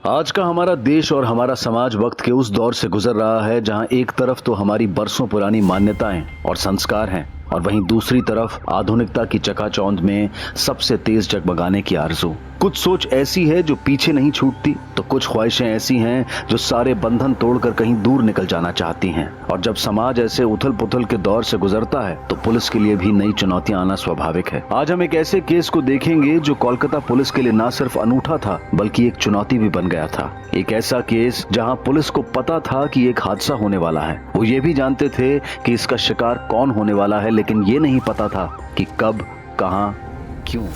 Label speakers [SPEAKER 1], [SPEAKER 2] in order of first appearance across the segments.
[SPEAKER 1] आज का हमारा देश और हमारा समाज वक्त के उस दौर से गुजर रहा है जहां एक तरफ तो हमारी बरसों पुरानी मान्यताएं और संस्कार हैं और वहीं दूसरी तरफ आधुनिकता की चकाचौंध में सबसे तेज जगमगाने की आरज़ू। कुछ सोच ऐसी है जो पीछे नहीं छूटती, तो कुछ ख्वाहिशें ऐसी हैं जो सारे बंधन तोड़कर कहीं दूर निकल जाना चाहती हैं। और जब समाज ऐसे उथल पुथल के दौर से गुजरता है तो पुलिस के लिए भी नई चुनौतियां आना स्वाभाविक है। आज हम एक ऐसे केस को देखेंगे जो कोलकाता पुलिस के लिए न सिर्फ अनूठा था बल्कि एक चुनौती भी बन गया था। एक ऐसा केस जहां पुलिस को पता था कि एक हादसा होने वाला है। वो ये भी जानते थे कि इसका शिकार कौन होने वाला है, लेकिन ये नहीं पता था कि कब, कहां, क्यों।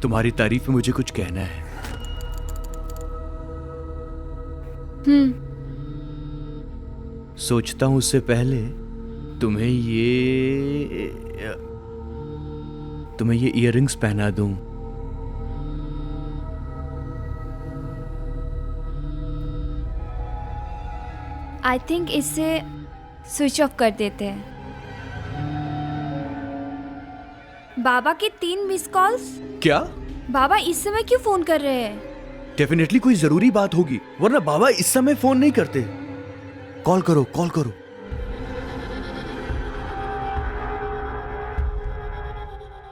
[SPEAKER 2] तुम्हारी तारीफ में मुझे कुछ कहना है। सोचता हूं उससे पहले तुम्हें ये इयररिंग्स पहना दूं।
[SPEAKER 3] आई थिंक इसे स्विच ऑफ कर देते हैं। बाबा के 3 मिस कॉल्स।
[SPEAKER 2] क्या?
[SPEAKER 3] बाबा इस समय क्यों फोन कर रहे हैं?
[SPEAKER 2] डेफिनेटली कोई जरूरी बात होगी, वरना बाबा इस समय फोन नहीं करते। कॉल करो, कॉल करो।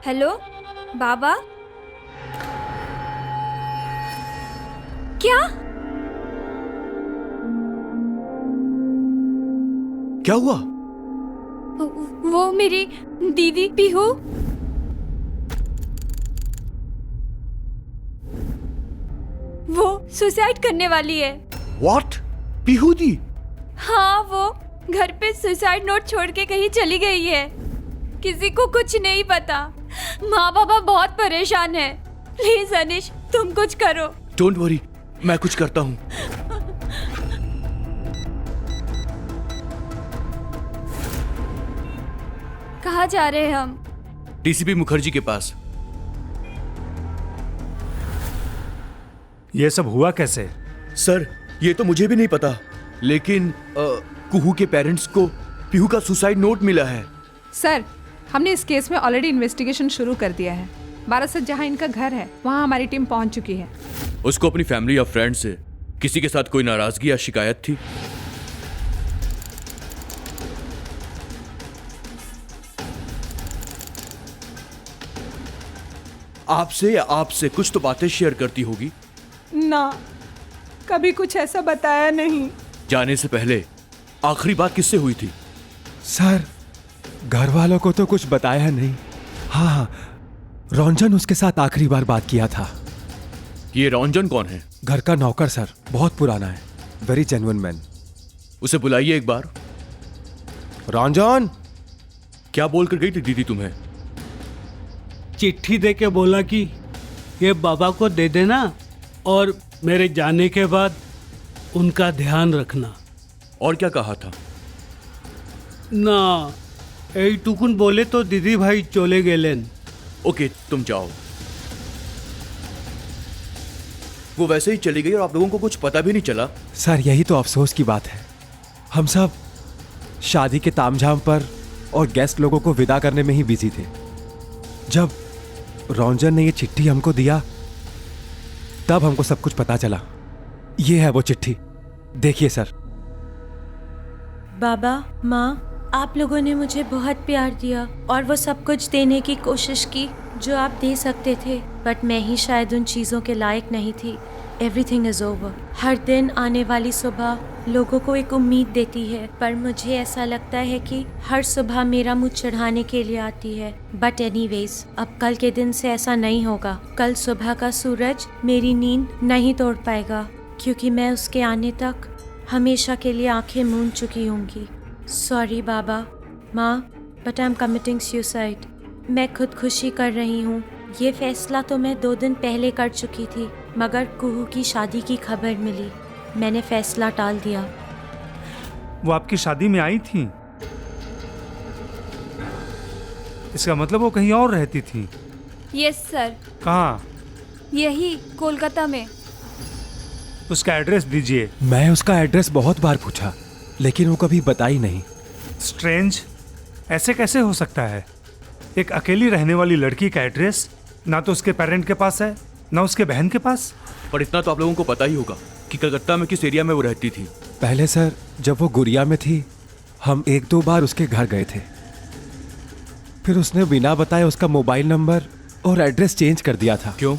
[SPEAKER 3] हेलो बाबा। क्या?
[SPEAKER 2] क्या हुआ?
[SPEAKER 3] वो मेरी दीदी पीहू। वो सुसाइड करने वाली है।
[SPEAKER 2] व्हाट? पीहू दी?
[SPEAKER 3] हाँ, वो घर पे सुसाइड नोट छोड़ के कहीं चली गई है। किसी को कुछ नहीं पता। माँ बाबा बहुत परेशान है। प्लीज अनिश, तुम कुछ करो।
[SPEAKER 2] डोंट वरी, मैं कुछ करता हूँ।
[SPEAKER 3] कहाँ जा रहे हैं हम?
[SPEAKER 2] डीसीपी मुखर्जी के पास।
[SPEAKER 4] ये सब हुआ कैसे?
[SPEAKER 2] सर, ये तो मुझे भी नहीं पता, लेकिन कुहू के पेरेंट्स को पीहू का सुसाइड नोट मिला है।
[SPEAKER 5] सर, हमने इस केस में ऑलरेडी इन्वेस्टिगेशन शुरू कर दिया है। बारासत जहां इनका घर है वहां हमारी टीम पहुंच चुकी है।
[SPEAKER 2] उसको अपनी फैमिली या फ्रेंड से किसी के साथ कोई नाराजगी या शिकायत थी? आपसे या आपसे कुछ तो बातें शेयर करती होगी
[SPEAKER 5] ना, कभी कुछ ऐसा बताया नहीं।
[SPEAKER 2] जाने से पहले आखिरी बात किससे हुई थी?
[SPEAKER 4] सर, घर वालों को तो कुछ बताया नहीं। हाँ, रंजन उसके साथ आखिरी बार बात किया था।
[SPEAKER 2] ये रंजन कौन है?
[SPEAKER 4] घर का नौकर सर, बहुत पुराना है, वेरी जेन्युइन मैन।
[SPEAKER 2] उसे बुलाइए एक बार।
[SPEAKER 4] रंजन।
[SPEAKER 2] क्या बोलकर गई थी दीदी तुम्हें?
[SPEAKER 6] चिट्ठी दे के बोला कि ये बाबा को दे देना और मेरे जाने के बाद उनका ध्यान रखना।
[SPEAKER 2] और क्या कहा था?
[SPEAKER 6] ना, यही टुकुन बोले तो दीदी भाई चले गेलेन।
[SPEAKER 2] ओके, तुम जाओ। वो वैसे ही चली गई और आप लोगों को कुछ पता भी नहीं चला।
[SPEAKER 4] सर, यही तो अफसोस की बात है। हम सब शादी के तामझाम पर और गेस्ट लोगों को विदा करने में ही बिजी थे। जब रंजन ने ये चिट्ठी हमको दिया तब हमको सब कुछ पता चला। ये है वो चिट्ठी, देखिए सर।
[SPEAKER 7] बाबा, माँ, आप लोगों ने मुझे बहुत प्यार दिया और वो सब कुछ देने की कोशिश की जो आप दे सकते थे, बट मैं ही शायद उन चीज़ों के लायक नहीं थी। Everything is over. हर दिन आने वाली सुबह लोगों को एक उम्मीद देती है, पर मुझे ऐसा लगता है कि हर सुबह मेरा मुँह चढ़ाने के लिए आती है। बट एनीवेज, अब कल के दिन से ऐसा नहीं होगा। कल सुबह का सूरज मेरी नींद नहीं तोड़ पाएगा, क्योंकि मैं उसके आने तक हमेशा के लिए आंखें मूंद चुकी होंगी। सॉरी बाबा, माँ, but I am committing suicide. मैं खुदकुशी कर रही हूँ। ये फैसला तो मैं 2 दिन पहले कर चुकी थी, मगर कुहू की शादी की खबर मिली। मैंने फैसला टाल दिया।
[SPEAKER 8] वो आपकी शादी में आई थी? इसका मतलब वो कहीं और रहती थी?
[SPEAKER 3] यस सर,
[SPEAKER 8] कहाँ?
[SPEAKER 3] यही कोलकाता में।
[SPEAKER 8] उसका एड्रेस दीजिए।
[SPEAKER 4] मैं उसका एड्रेस बहुत बार पूछा, लेकिन वो कभी बताई नहीं।
[SPEAKER 8] स्ट्रेंज, ऐसे कैसे हो सकता है? एक अकेली रहने वाली लड़की का एड्रेस ना तो उसके पेरेंट के पास है, ना उसके बहन के पास।
[SPEAKER 2] पर इतना तो आप लोगों को पता ही होगा कि कलकत्ता में किस एरिया में वो रहती थी।
[SPEAKER 4] पहले सर, जब वो गुड़िया में थी, हम 1-2 बार उसके घर गए थे। फिर उसने बिना बताए उसका मोबाइल नंबर और एड्रेस चेंज कर दिया था।
[SPEAKER 2] क्यों?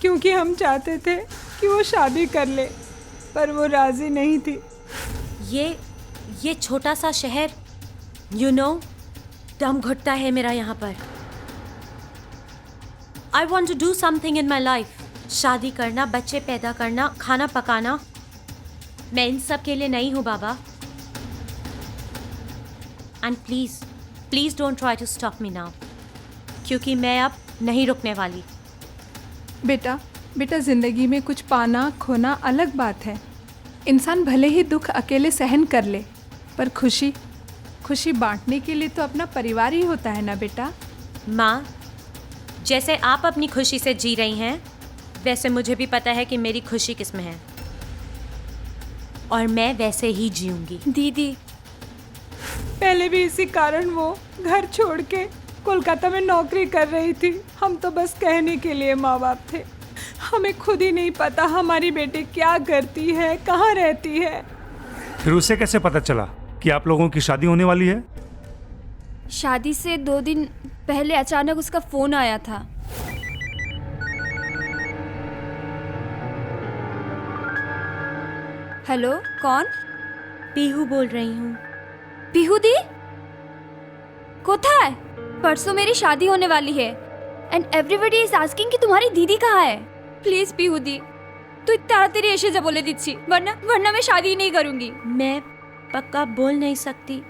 [SPEAKER 5] क्योंकि हम चाहते थे कि वो शादी कर ले, पर वो राजी नहीं थी।
[SPEAKER 7] ये छोटा सा शहर, यू नो, दम घुटता है मेरा यहाँ पर। I want to do something in my life. शादी करना, बच्चे पैदा करना, खाना पकाना, मैं इन सब के लिए नहीं हूँ बाबा। And please please don't try to stop me now, क्योंकि मैं अब नहीं रुकने वाली।
[SPEAKER 5] बेटा जिंदगी में कुछ पाना खोना अलग बात है। इंसान भले ही दुख अकेले सहन कर ले, पर खुशी बांटने के लिए तो अपना परिवार ही होता है ना बेटा।
[SPEAKER 7] माँ, जैसे आप अपनी खुशी से जी रही हैं, वैसे मुझे भी पता है कि मेरी खुशी किस में है, और मैं वैसे ही जीऊंगी।
[SPEAKER 3] दीदी,
[SPEAKER 5] पहले भी इसी कारण वो घर छोड़ के कोलकाता में नौकरी कर रही थी। हम तो बस कहने के लिए माँ बाप थे। हमें खुद ही नहीं पता हमारी बेटी क्या करती है, कहाँ रहती है।
[SPEAKER 8] फिर उसे कैसे पता चला कि आप लोगों की शादी होने वाली है?
[SPEAKER 3] शादी से 2 दिन पहले अचानक उसका फोन आया था। हेलो, कौन?
[SPEAKER 7] पीहू बोल रही हूँ।
[SPEAKER 3] पीहू दी कोথায়? परसों मेरी शादी होने वाली है एंड एवरीबडी इज आस्किंग कि तुम्हारी दीदी कहाँ है। प्लीज पीहू दी, तू ताड़ाताड़ी एसे जा बोले दिच्छी, वरना मैं शादी ही नहीं करूंगी।
[SPEAKER 7] मैं पक्का बोल नहीं सकती,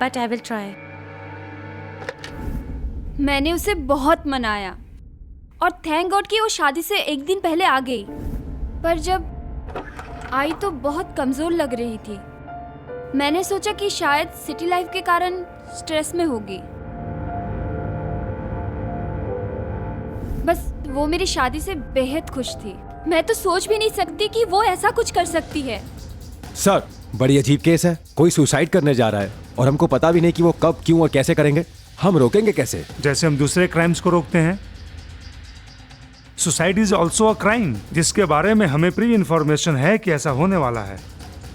[SPEAKER 7] बट आई विल ट्राई।
[SPEAKER 3] मैंने उसे बहुत मनाया और थैंक गॉड कि वो शादी से 1 दिन पहले आ गई, पर जब आई तो बहुत कमजोर लग रही थी। मैंने सोचा कि शायद सिटी लाइफ के कारण स्ट्रेस में होगी। बस वो मेरी शादी से बेहद खुश थी। मैं तो सोच भी नहीं सकती कि वो ऐसा कुछ कर सकती है।
[SPEAKER 4] सर, बड़ी अजीब केस है। कोई सुसाइड करने जा रहा है और हमको पता भी नहीं कि वो कब, क्यों और कैसे करेंगे। हम रोकेंगे कैसे?
[SPEAKER 8] जैसे हम दूसरे क्राइम्स को रोकते हैं, suicide is also a crime, जिसके बारे में हमें प्री इंफॉर्मेशन है कि ऐसा होने वाला है,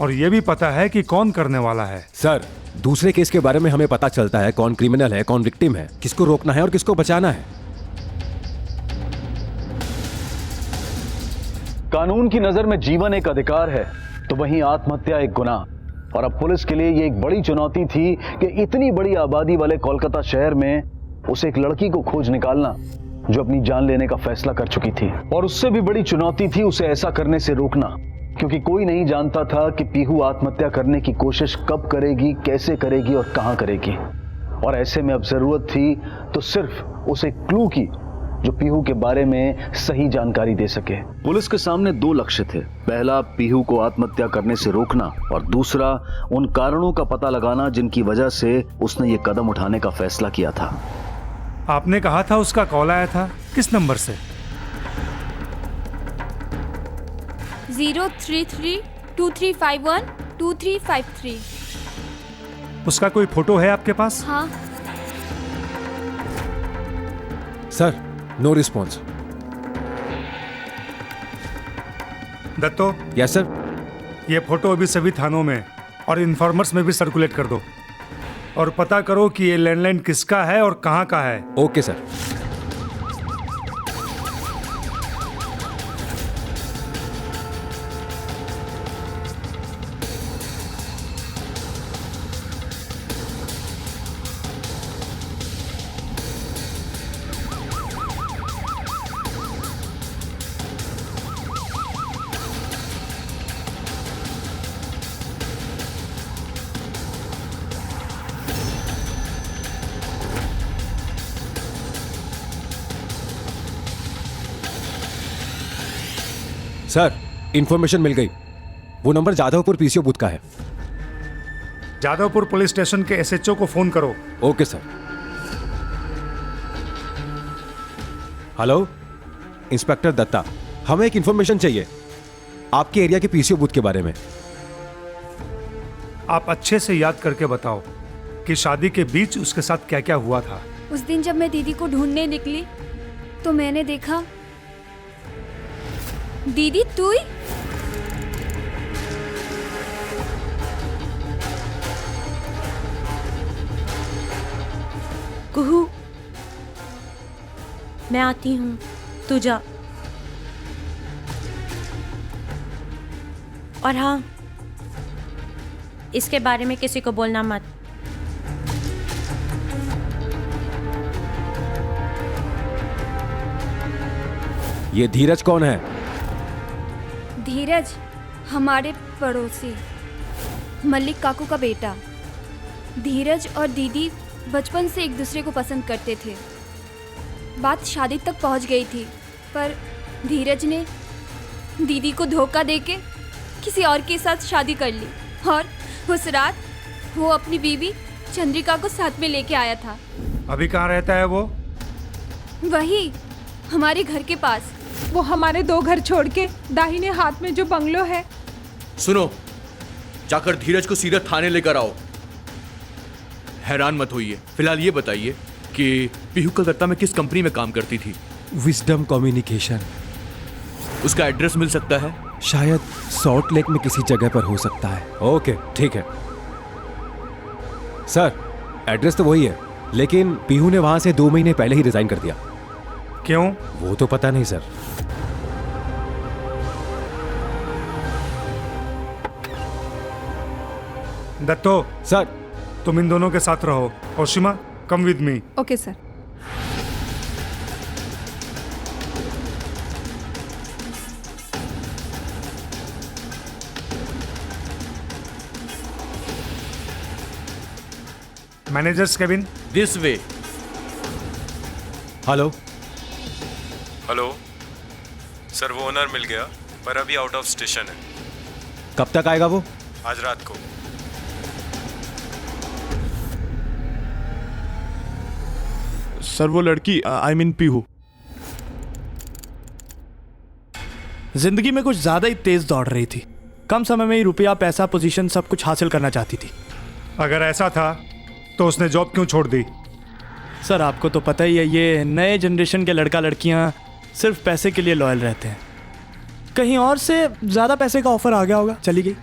[SPEAKER 8] और ये भी पता है कि कौन करने वाला है।
[SPEAKER 4] सर, दूसरे केस के बारे में हमें पता चलता है कौन क्रिमिनल है, कौन विक्टिम है, किसको रोकना है और किसको बचाना है।
[SPEAKER 1] कानून की नजर में जीवन एक अधिकार है, तो वहीं आत्महत्या एक गुनाह। और अब पुलिस के लिए ये एक बड़ी चुनौती थी कि इतनी बड़ी आबादी वाले कोलकाता शहर में उसे एक लड़की को खोज निकालना जो अपनी जान लेने का फैसला कर चुकी थी। और उससे भी बड़ी चुनौती थी उसे ऐसा करने से रोकना, क्योंकि कोई नहीं जानता था कि पीहू आत्महत्या करने की कोशिश कब करेगी, कैसे करेगी और कहां करेगी। और ऐसे में अब जरूरत थी तो सिर्फ उसे क्लू की जो पीहू के बारे में सही जानकारी दे सके। पुलिस के सामने 2 लक्ष्य थे। पहला, पीहू को आत्महत्या करने से रोकना, और दूसरा, उन कारणों का पता लगाना जिनकी वजह से उसने ये कदम उठाने का फैसला किया था।
[SPEAKER 8] आपने कहा था उसका कॉल आया था, किस नंबर से?
[SPEAKER 3] 03323512353।
[SPEAKER 8] उसका कोई फोटो है आपके पास?
[SPEAKER 3] हाँ।
[SPEAKER 4] Sir, no response.
[SPEAKER 8] Datto,
[SPEAKER 4] yes sir.
[SPEAKER 8] ये फोटो अभी सभी थानों में और इन्फॉर्मर्स में भी सर्कुलेट कर दो, और पता करो कि ये लैंडलाइन किसका है और कहाँ का है।
[SPEAKER 4] Okay sir. सर, इंफॉर्मेशन मिल गई। वो नंबर जाधवपुर पीसीओ बूथ का है।
[SPEAKER 8] जादवपुर पुलिस स्टेशन के एसएचओ को फोन करो।
[SPEAKER 4] Okay sir. Hello, inspector Dutta, हमें एक इंफॉर्मेशन चाहिए आपके एरिया के पीसीओ बूथ के बारे में।
[SPEAKER 8] आप अच्छे से याद करके बताओ कि शादी के बीच उसके साथ क्या क्या हुआ था।
[SPEAKER 3] उस दिन जब मैं दीदी को ढूंढने निकली तो मैंने देखा। दीदी तू ही?
[SPEAKER 7] कुहू, मैं आती हूँ, तू जा। और हाँ, इसके बारे में किसी को बोलना मत।
[SPEAKER 4] ये धीरज कौन है?
[SPEAKER 3] धीरज हमारे पड़ोसी मल्लिक काकू का बेटा। धीरज और दीदी बचपन से एक दूसरे को पसंद करते थे। बात शादी तक पहुंच गई थी, पर धीरज ने दीदी को धोखा देके किसी और के साथ शादी कर ली और उस रात वो अपनी बीवी चंद्रिका को साथ में लेके आया था।
[SPEAKER 8] अभी कहाँ रहता है वो?
[SPEAKER 3] वही हमारे घर के पास।
[SPEAKER 5] वो हमारे 2 घर छोड़ के दाहिने हाथ में जो बंगलो है।
[SPEAKER 2] सुनो, जाकर धीरज को सीधा थाने लेकर आओ। हैरान मत होइए। फिलहाल ये बताइए कि पीहू कलकत्ता में किस कंपनी में काम करती थी?
[SPEAKER 4] Wisdom communication.
[SPEAKER 2] उसका एड्रेस मिल सकता है?
[SPEAKER 4] शायद सॉल्ट लेक में किसी जगह पर हो सकता है। ओके, ठीक है सर, एड्रेस तो वही है, लेकिन पीहू ने वहां से 2 महीने पहले ही रिजाइन कर दिया।
[SPEAKER 8] क्यों?
[SPEAKER 4] वो तो पता नहीं सर।
[SPEAKER 8] दत्तो,
[SPEAKER 4] सर,
[SPEAKER 8] तुम इन दोनों के साथ रहो। Oshima, come with me.
[SPEAKER 5] Okay sir.
[SPEAKER 8] Manager's cabin.
[SPEAKER 2] This way.
[SPEAKER 4] Hello.
[SPEAKER 9] Hello sir, वो ओनर मिल गया पर अभी आउट ऑफ स्टेशन है।
[SPEAKER 4] कब तक आएगा वो?
[SPEAKER 9] आज रात को।
[SPEAKER 10] सर वो लड़की, आई मीन पीहू, जिंदगी में कुछ ज्यादा ही तेज दौड़ रही थी। कम समय में ही रुपया, पैसा, पोजीशन सब कुछ हासिल करना चाहती थी।
[SPEAKER 8] अगर ऐसा था तो उसने जॉब क्यों छोड़ दी?
[SPEAKER 10] सर आपको तो पता ही है, ये नए जनरेशन के लड़का लड़कियां सिर्फ पैसे के लिए लॉयल रहते हैं। कहीं और से ज़्यादा पैसे का ऑफर आ गया होगा, चली गई।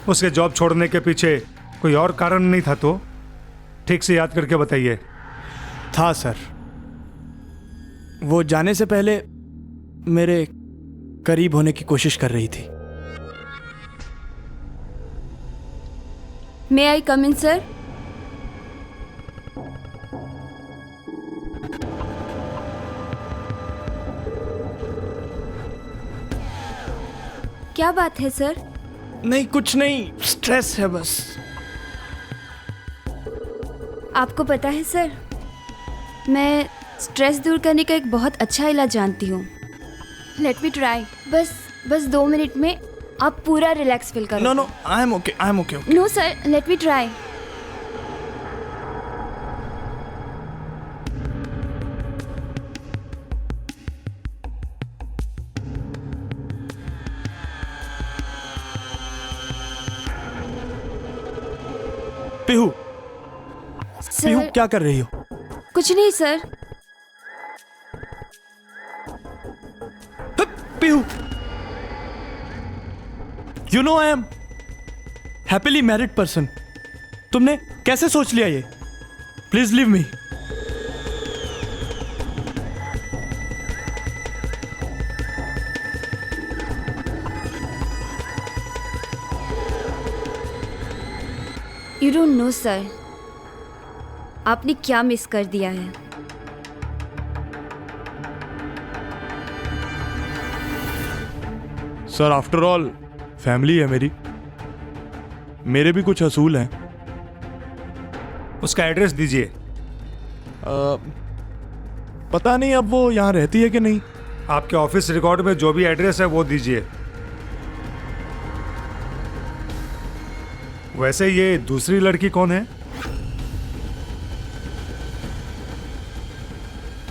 [SPEAKER 8] उसके जॉब छोड़ने के पीछे कोई और कारण नहीं था तो? ठीक से याद करके बताइए।
[SPEAKER 10] था सर, वो जाने से पहले मेरे करीब होने की कोशिश कर रही थी।
[SPEAKER 3] मे आई कम इन सर? क्या बात है सर?
[SPEAKER 10] नहीं, कुछ नहीं, स्ट्रेस है बस।
[SPEAKER 3] आपको पता है सर, मैं स्ट्रेस दूर करने का एक बहुत अच्छा इलाज जानती हूँ। Let me try. बस 2 मिनट में आप पूरा रिलैक्स फील करो।
[SPEAKER 10] No, I am okay.
[SPEAKER 3] No sir, let me try.
[SPEAKER 10] Pihu, Pihu
[SPEAKER 3] sir
[SPEAKER 10] क्या कर रही हो?
[SPEAKER 3] कुछ नहीं sir.
[SPEAKER 10] Pihu, you know I am happily married person. तुमने कैसे सोच लिया ये? Please leave me.
[SPEAKER 3] You don't know sir, आपने क्या मिस कर दिया है।
[SPEAKER 10] सर आफ्टर ऑल फैमिली है मेरी, मेरे भी कुछ असूल हैं।
[SPEAKER 8] उसका एड्रेस दीजिए।
[SPEAKER 10] पता नहीं अब वो यहाँ रहती है कि नहीं।
[SPEAKER 8] आपके ऑफिस रिकॉर्ड में जो भी एड्रेस है वो दीजिए। वैसे ये दूसरी लड़की कौन है?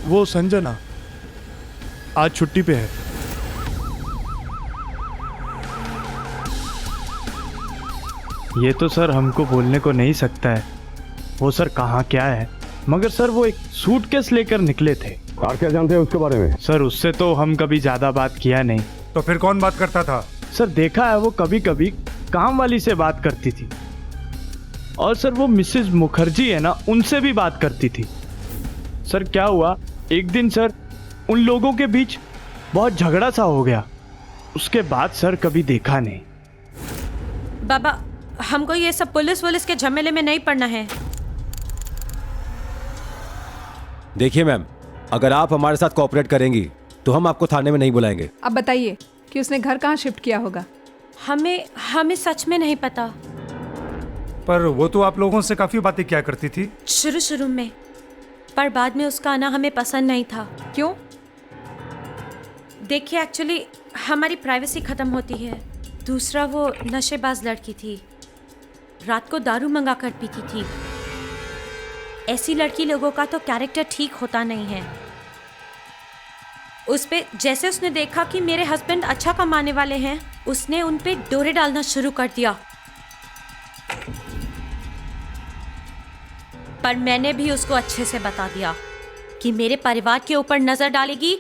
[SPEAKER 10] वो संजना आज छुट्टी पे है। ये तो सर हमको बोलने को नहीं सकता है वो सर कहाँ क्या है, मगर सर वो एक सूटकेस लेकर निकले थे।
[SPEAKER 11] और क्या जानते हैं उसके बारे में?
[SPEAKER 10] सर उससे तो हम कभी ज्यादा बात किया नहीं।
[SPEAKER 8] तो फिर कौन बात करता था?
[SPEAKER 10] सर देखा है वो कभी कभी काम वाली से बात करती थी, और सर वो मिसेस मुखर्जी है ना, उनसे भी बात करती थी। सर क्या हुआ, एक दिन सर उन लोगों के बीच बहुत झगड़ा सा हो गया, उसके बाद सर कभी देखा नहीं।
[SPEAKER 7] बाबा हमको ये सब पुलिस के झमेले में नहीं पड़ना है।
[SPEAKER 4] देखिए मैम, अगर आप हमारे साथ कोऑपरेट करेंगी तो हम आपको थाने में नहीं बुलाएंगे।
[SPEAKER 5] अब बताइए कि उसने घर कहाँ शिफ्ट किया होगा?
[SPEAKER 7] हमें सच में नहीं पता।
[SPEAKER 8] पर वो तो आप लोगों से काफी बातें किया करती थी।
[SPEAKER 7] शुरू में, पर बाद में उसका आना हमें पसंद नहीं था।
[SPEAKER 5] क्यों?
[SPEAKER 7] देखिए एक्चुअली हमारी प्राइवेसी खत्म होती है। दूसरा वो नशेबाज लड़की थी, रात को दारू मंगा कर पीती थी। ऐसी लड़की लोगों का तो कैरेक्टर ठीक होता नहीं है। उस पे जैसे उसने देखा कि मेरे हस्बैंड अच्छा कमाने वाले हैं, उसने उन पे डोरे डालना शुरू कर दिया। पर मैंने भी उसको अच्छे से बता दिया कि मेरे परिवार के ऊपर नजर डालेगी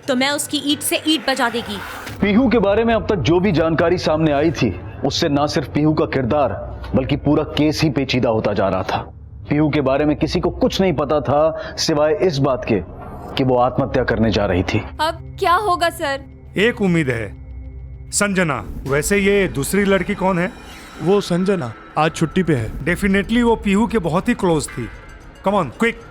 [SPEAKER 7] तो मैं उसकी ईंट से ईंट बजा देगी।
[SPEAKER 1] पीहू के बारे में अब तक जो भी जानकारी सामने आई थी, उससे ना सिर्फ पीहू का किरदार बल्कि पूरा केस ही पेचीदा होता जा रहा था। पीहू के बारे में किसी को कुछ नहीं पता था सिवाय इस बात के कि वो आत्महत्या करने जा रही थी।
[SPEAKER 3] अब क्या होगा सर?
[SPEAKER 8] एक उम्मीद है, संजना। वैसे ये दूसरी लड़की कौन है?
[SPEAKER 10] वो संजना आज छुट्टी पे है।
[SPEAKER 8] डेफिनेटली वो पीहू के बहुत ही क्लोज थी। Come on quick.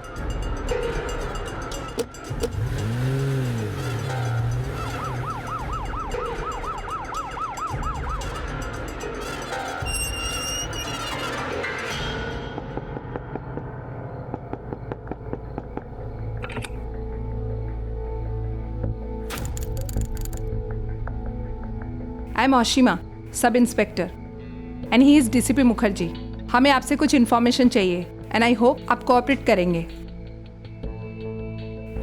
[SPEAKER 5] I am Oshima, sub inspector, and he is DCP Mukherjee. हमें आपसे कुछ इन्फॉर्मेशन चाहिए एंड आई होप आप कोऑपरेट करेंगे।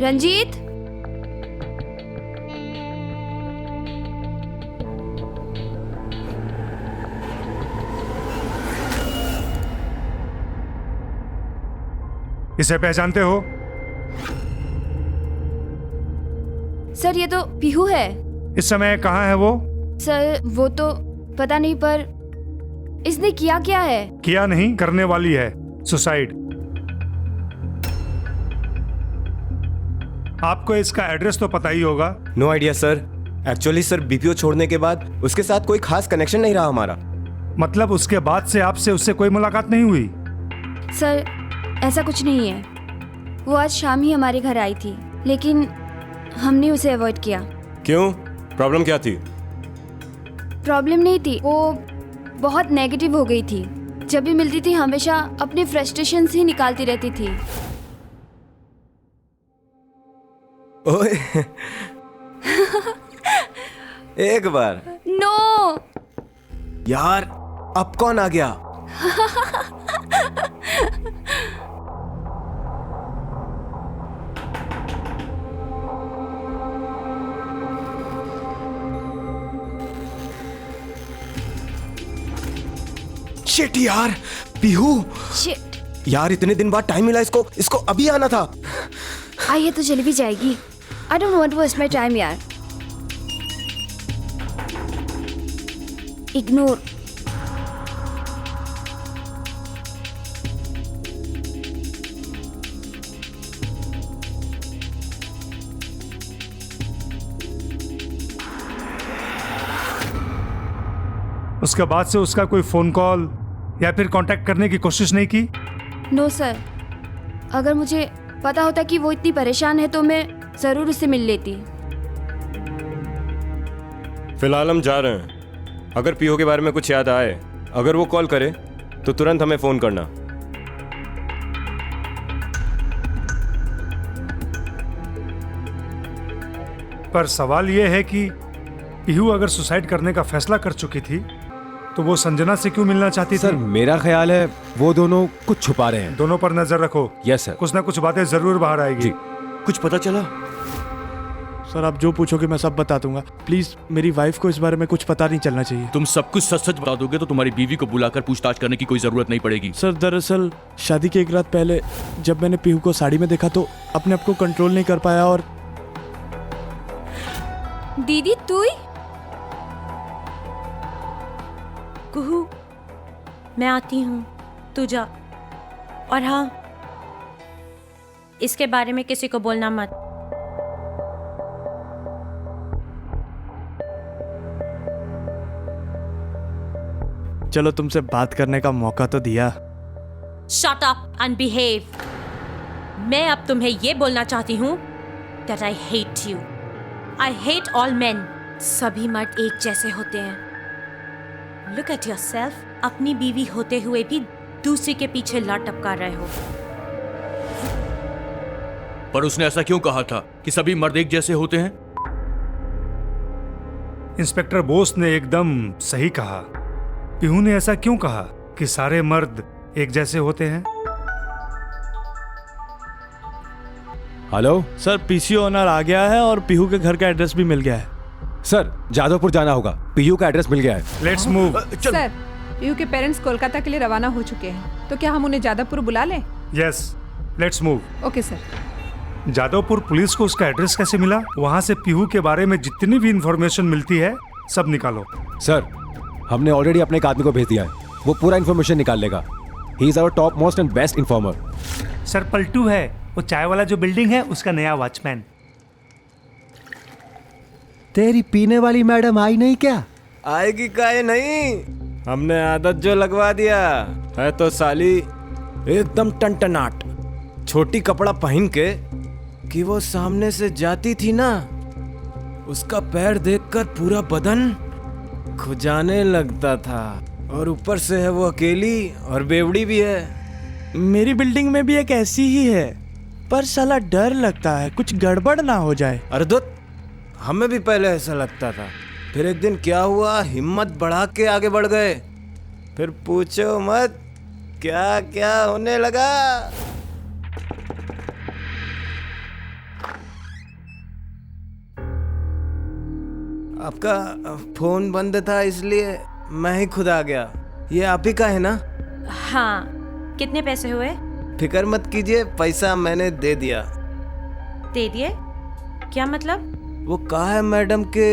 [SPEAKER 3] रंजीत,
[SPEAKER 8] इसे पहचानते हो?
[SPEAKER 3] सर ये तो पीहू है।
[SPEAKER 8] इस समय कहाँ है वो?
[SPEAKER 3] सर वो तो पता नहीं, पर इसने किया क्या है?
[SPEAKER 8] किया नहीं, करने वाली है। सुसाइड। आपको इसका एड्रेस तो पता ही होगा।
[SPEAKER 12] No idea sir. Actually sir BPO छोड़ने के बाद उसके साथ कोई खास कनेक्शन नहीं रहा हमारा।
[SPEAKER 8] मतलब उसके बाद से आपसे उससे कोई मुलाकात नहीं हुई?
[SPEAKER 3] सर ऐसा कुछ नहीं है। वो आज शाम ही हमारे घर आई थी, लेकिन हमने उसे अवॉइड किया।
[SPEAKER 12] क्यों? प्रॉब्लम क्या थी?
[SPEAKER 3] प्रॉब्लम नहीं थी, वो बहुत नेगेटिव हो गई थी। जब भी मिलती थी हमेशा अपने फ्रस्ट्रेशंस ही निकालती रहती थी।
[SPEAKER 12] ओए एक बार।
[SPEAKER 3] नो
[SPEAKER 12] यार, अब कौन आ गया? शिट यार, पीहू।
[SPEAKER 3] शिट
[SPEAKER 12] यार इतने दिन बाद टाइम मिला इसको अभी आना था।
[SPEAKER 3] आइए तो चली भी जाएगी। I don't want to waste my time यार। इग्नोर।
[SPEAKER 8] उसके बाद से उसका कोई फोन कॉल या फिर कांटेक्ट करने की कोशिश नहीं की?
[SPEAKER 3] नो सर, अगर मुझे पता होता कि वो इतनी परेशान है तो मैं जरूर उससे मिल लेती।
[SPEAKER 12] फिलहाल हम जा रहे हैं। अगर पीहू के बारे में कुछ याद आए, अगर वो कॉल करे तो तुरंत हमें फोन करना।
[SPEAKER 8] पर सवाल ये है कि पीहू अगर सुसाइड करने का फैसला कर चुकी थी तो वो संजना से क्यों मिलना चाहती
[SPEAKER 4] सर
[SPEAKER 8] थी?
[SPEAKER 4] मेरा ख्याल है वो दोनों कुछ छुपा रहे हैं।
[SPEAKER 8] दोनों पर नजर रखो।
[SPEAKER 4] Yes sir.
[SPEAKER 8] कुछ ना कुछ बातें जरूर बाहर आएगी।
[SPEAKER 4] जी।
[SPEAKER 2] कुछ पता चला?
[SPEAKER 10] सर आप जो पूछोगे मैं सब बता दूंगा। प्लीज मेरी वाइफ को इस बारे में कुछ पता नहीं चलना चाहिए।
[SPEAKER 2] तुम सब कुछ सच सच बता दोगे तो तुम्हारी बीवी को बुलाकर पूछताछ करने की कोई जरूरत नहीं पड़ेगी।
[SPEAKER 10] सर दरअसल शादी के एक रात पहले जब मैंने पीहू को साड़ी में देखा तो अपने आप को कंट्रोल नहीं कर पाया और
[SPEAKER 3] दीदी तू ही?
[SPEAKER 7] कुहू, मैं आती हूँ, तू जा। और हाँ, इसके बारे में किसी को बोलना मत।
[SPEAKER 10] चलो तुमसे बात करने का मौका तो दिया।
[SPEAKER 7] Shut up and behave. मैं अब तुम्हें ये बोलना चाहती हूँ that I hate you. I hate all men. सभी मर्द एक जैसे होते हैं। Look at yourself. अपनी बीवी होते हुए भी दूसरी के पीछे लात टपका रहे हो।
[SPEAKER 2] पर उसने ऐसा क्यों कहा था कि सभी मर्द एक जैसे होते हैं?
[SPEAKER 8] इंस्पेक्टर बोस ने एकदम सही कहा। पीहू ने ऐसा क्यों कहा कि सारे मर्द एक जैसे होते हैं?
[SPEAKER 4] हेलो
[SPEAKER 10] सर पीसी ओनर आ गया है और पीहू के घर का एड्रेस भी मिल गया है।
[SPEAKER 4] सर, जादवपुर जाना होगा। पीयू का एड्रेस मिल गया है।
[SPEAKER 8] Let's move.
[SPEAKER 5] सर, पीहू के पेरेंट्स कोलकाता के लिए रवाना हो चुके हैं, तो क्या हम उन्हें जादवपुर बुला लें?
[SPEAKER 8] Yes, let's move.
[SPEAKER 5] Okay sir.
[SPEAKER 8] Jadavpur police को उसका एड्रेस कैसे मिला? वहाँ से पीहू के बारे में जितनी भी इंफॉर्मेशन मिलती है सब निकालो।
[SPEAKER 4] सर, हमने ऑलरेडी अपने एक आदमी को भेज दिया है। वो पूरा इन्फॉर्मेशन निकाल लेगा। He is our top most and best informer.
[SPEAKER 8] Sir पलटू है, वो चाय वाला जो बिल्डिंग है उसका नया वॉचमैन।
[SPEAKER 13] तेरी पीने वाली मैडम आई नहीं क्या?
[SPEAKER 12] आएगी काहे नहीं, हमने आदत जो लगवा दिया है तो साली एकदम टनटनाट छोटी कपड़ा पहन के कि वो सामने से जाती थी ना, उसका पैर देखकर पूरा बदन खुजाने लगता था। और ऊपर से है वो अकेली और बेवड़ी भी है।
[SPEAKER 10] मेरी बिल्डिंग में भी एक ऐसी ही है, पर साला डर लगता है कुछ गड़बड़ ना हो जाए।
[SPEAKER 12] अरे दुत, हमें भी पहले ऐसा लगता था। फिर एक दिन क्या हुआ, हिम्मत बढ़ा के आगे बढ़ गए। फिर पूछो मत क्या क्या होने लगा। आपका फोन बंद था इसलिए मैं ही खुद आ गया। ये आप ही का है ना?
[SPEAKER 7] हाँ, कितने पैसे हुए?
[SPEAKER 12] फिक्र मत कीजिए, पैसा मैंने दे दिया।
[SPEAKER 7] दे दिए? क्या मतलब?
[SPEAKER 12] वो कहा है मैडम के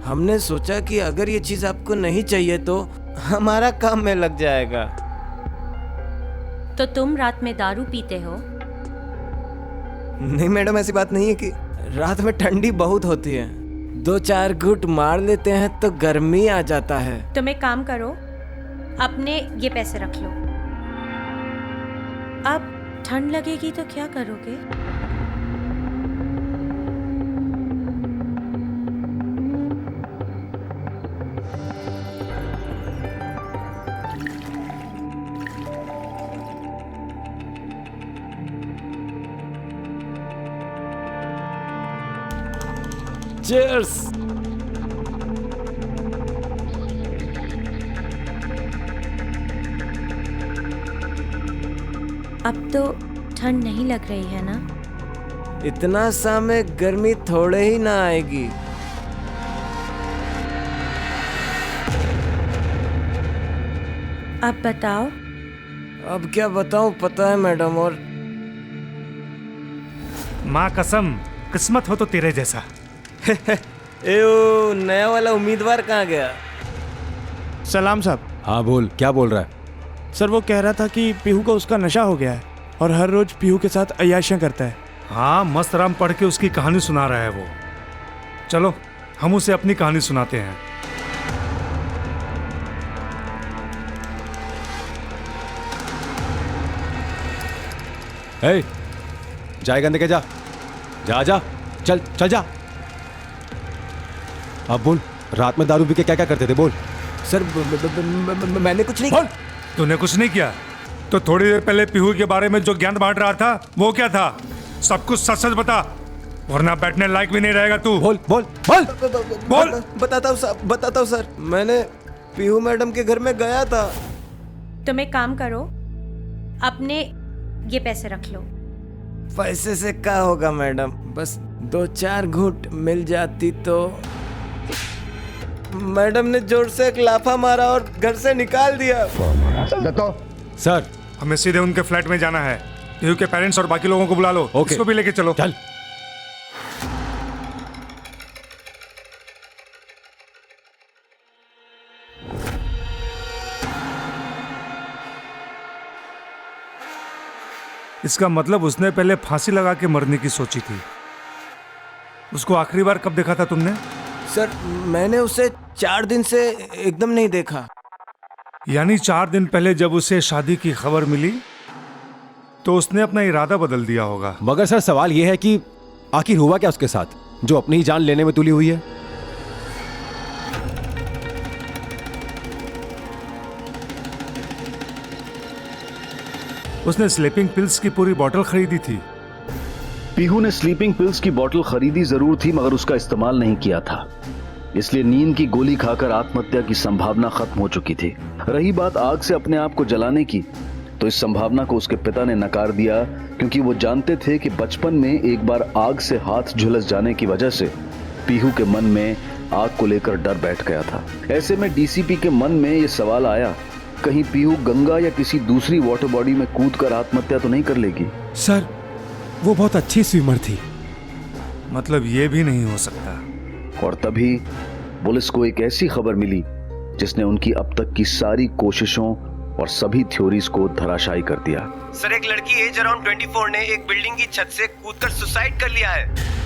[SPEAKER 12] हमने सोचा कि अगर ये चीज आपको नहीं चाहिए तो हमारा काम में लग जाएगा।
[SPEAKER 7] तो तुम रात में दारू पीते हो?
[SPEAKER 12] नहीं मैडम, ऐसी बात नहीं है कि रात में ठंडी बहुत होती है, 2-4 घूंट मार लेते हैं तो गर्मी आ जाता है।
[SPEAKER 7] तुम एक काम करो, अपने ये पैसे रख लो। अब ठंड लगेगी तो क्या करोगे?
[SPEAKER 12] Cheers!
[SPEAKER 7] अब तो ठंड नहीं लग रही है ना?
[SPEAKER 12] इतना सा में गर्मी थोड़े ही ना आएगी।
[SPEAKER 7] अब बताओ।
[SPEAKER 12] अब क्या बताऊं, पता है मैडम। और
[SPEAKER 8] माँ कसम, किस्मत हो तो तेरे जैसा।
[SPEAKER 12] एओ, नया वाला उम्मीदवार कहाँ गया?
[SPEAKER 10] सलाम साहब।
[SPEAKER 4] हाँ बोल, क्या बोल रहा है?
[SPEAKER 10] सर वो कह रहा था कि पीहू को उसका नशा हो गया है और हर रोज पीहू के साथ अय्याशियां करता है।
[SPEAKER 8] हाँ, मस्त राम पढ़ के उसकी कहानी सुना रहा है वो। चलो हम उसे अपनी कहानी सुनाते हैं।
[SPEAKER 4] हे, जाएगा लेके जा। जा जा, चल चल जा। अब बोल, रात में दारू पी के क्या क्या करते थे? बोल।
[SPEAKER 12] सर मैंने कुछ नहीं।
[SPEAKER 8] तूने कुछ नहीं किया तो थोड़ी देर पहले पीहू के बारे में जो ज्ञान बांट रहा था वो क्या था? सब कुछ सच सच बता, वरना बैठने लायक भी नहीं रहेगा तू।
[SPEAKER 12] बोल बोल बोल
[SPEAKER 8] बोल।
[SPEAKER 12] बताता हूँ सर, मैंने पीहू मैडम के घर में गया था।
[SPEAKER 7] तुम एक काम करो, अपने ये पैसे रख लो।
[SPEAKER 12] पैसे से क्या होगा मैडम, बस 2-4 घूंट मिल जाती तो। मैडम ने जोर से एक लाफा मारा और घर से निकाल दिया।
[SPEAKER 8] सर, हमें सीधे उनके फ्लैट में जाना है। पीहू के पेरेंट्स और बाकी लोगों को बुला लो।
[SPEAKER 12] ओके।
[SPEAKER 8] इसको भी लेके चलो।
[SPEAKER 12] चल।
[SPEAKER 8] इसका मतलब उसने पहले फांसी लगा के मरने की सोची थी। उसको आखिरी बार कब देखा था तुमने?
[SPEAKER 12] सर, मैंने उसे 4 दिन से एकदम नहीं देखा।
[SPEAKER 8] यानी 4 दिन पहले जब उसे शादी की खबर मिली तो उसने अपना इरादा बदल दिया होगा।
[SPEAKER 4] मगर सर सवाल यह है कि आखिर हुआ क्या उसके साथ जो अपनी ही जान लेने में तुली हुई है?
[SPEAKER 8] उसने स्लीपिंग पिल्स की पूरी बोतल खरीदी थी।
[SPEAKER 1] पीहू ने स्लीपिंग पिल्स की बोतल खरीदी जरूर थी, मगर उसका इस्तेमाल नहीं किया था। इसलिए नींद की गोली खाकर आत्महत्या की संभावना खत्म हो चुकी थी। रही बात आग से अपने आप को जलाने की, तो इस संभावना को उसके पिता ने नकार दिया, क्योंकि वो जानते थे कि बचपन में एक बार आग से हाथ झुलस जाने की वजह से पीहू के मन में आग को लेकर डर बैठ गया था। ऐसे में डीसीपी के मन में यह सवाल आया, कहीं पीहू गंगा या किसी दूसरी वाटर बॉडी में कूदकर आत्महत्या तो नहीं कर लेगी?
[SPEAKER 4] सर, वो बहुत अच्छी स्विमर थी।
[SPEAKER 8] मतलब ये भी नहीं हो सकता।
[SPEAKER 1] और तभी पुलिस को एक ऐसी खबर मिली जिसने उनकी अब तक की सारी कोशिशों और सभी थ्योरीज को धराशायी कर दिया।
[SPEAKER 12] सर, एक लड़की एज अराउंड 24 ने एक बिल्डिंग की छत से कूदकर सुसाइड कर लिया है।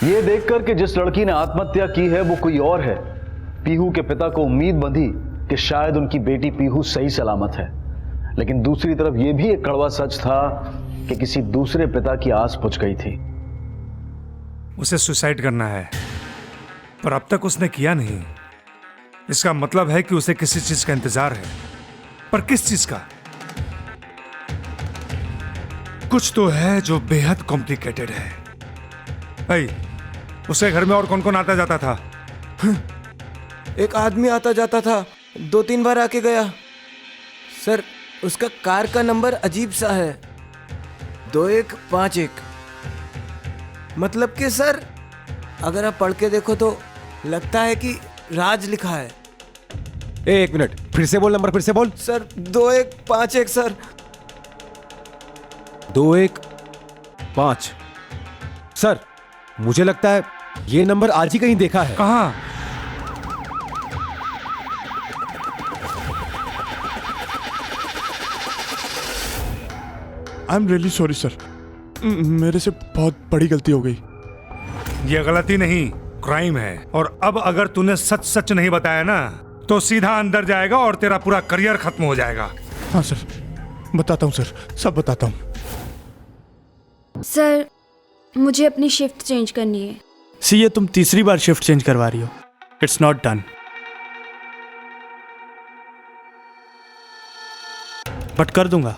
[SPEAKER 1] ये देखकर कि जिस लड़की ने आत्महत्या की है वो कोई और है, पीहू के पिता को उम्मीद बंधी कि शायद उनकी बेटी पीहू सही सलामत है। लेकिन दूसरी तरफ यह भी एक कड़वा सच था कि किसी दूसरे पिता की आस बुझ गई थी।
[SPEAKER 8] उसे सुसाइड करना है, पर अब तक उसने किया नहीं। इसका मतलब है कि उसे किसी चीज का इंतजार है, पर किस चीज का? कुछ तो है जो बेहद कॉम्प्लिकेटेड है। भाई, उसके घर में और कौन कौन आता जाता था?
[SPEAKER 12] एक आदमी आता जाता था, 2-3 बार आके गया। सर, उसका कार का नंबर अजीब सा है, 2151। मतलब कि सर, अगर आप पढ़ के देखो तो लगता है कि राज लिखा है।
[SPEAKER 4] एक मिनट, फिर से बोल, नंबर फिर से बोल।
[SPEAKER 12] Sir, 2151 sir.
[SPEAKER 4] 215। सर, मुझे लगता है ये नंबर आज ही कहीं देखा है।
[SPEAKER 8] कहाँ?
[SPEAKER 14] I am really sorry sir, मेरे से बहुत बड़ी गलती हो गई।
[SPEAKER 8] ये गलती नहीं, क्राइम है। और अब अगर तूने सच सच नहीं बताया ना तो सीधा अंदर जाएगा और तेरा पूरा करियर खत्म हो जाएगा।
[SPEAKER 14] हाँ सर, बताता हूँ सर, सब बताता हूँ।
[SPEAKER 3] सर, मुझे अपनी शिफ्ट चेंज करनी है।
[SPEAKER 15] सी, ये तुम तीसरी बार शिफ्ट चेंज करवा रही हो। It's not done. बट कर दूंगा।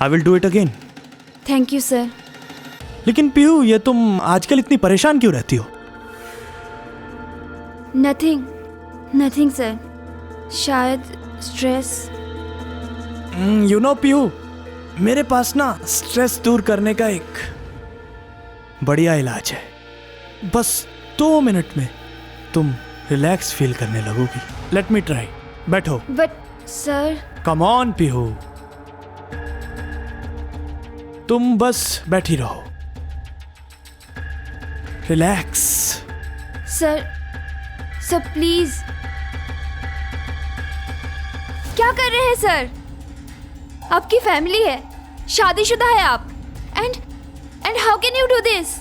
[SPEAKER 15] I will do it again.
[SPEAKER 3] Thank you sir.
[SPEAKER 15] लेकिन पीहू, ये तुम आजकल इतनी परेशान क्यों रहती हो?
[SPEAKER 3] नथिंग सर, शायद स्ट्रेस।
[SPEAKER 15] यू नो पीहू, मेरे पास ना स्ट्रेस दूर करने का एक बढ़िया इलाज है। बस 2 मिनट में तुम रिलैक्स फील करने लगोगी। Let me try. बैठो।
[SPEAKER 3] But sir.
[SPEAKER 15] Come on Pihu, तुम बस बैठी रहो। रिलैक्स।
[SPEAKER 3] Sir please. क्या कर रहे हैं सर? आपकी फैमिली है, शादीशुदा है आप, and how can you do this?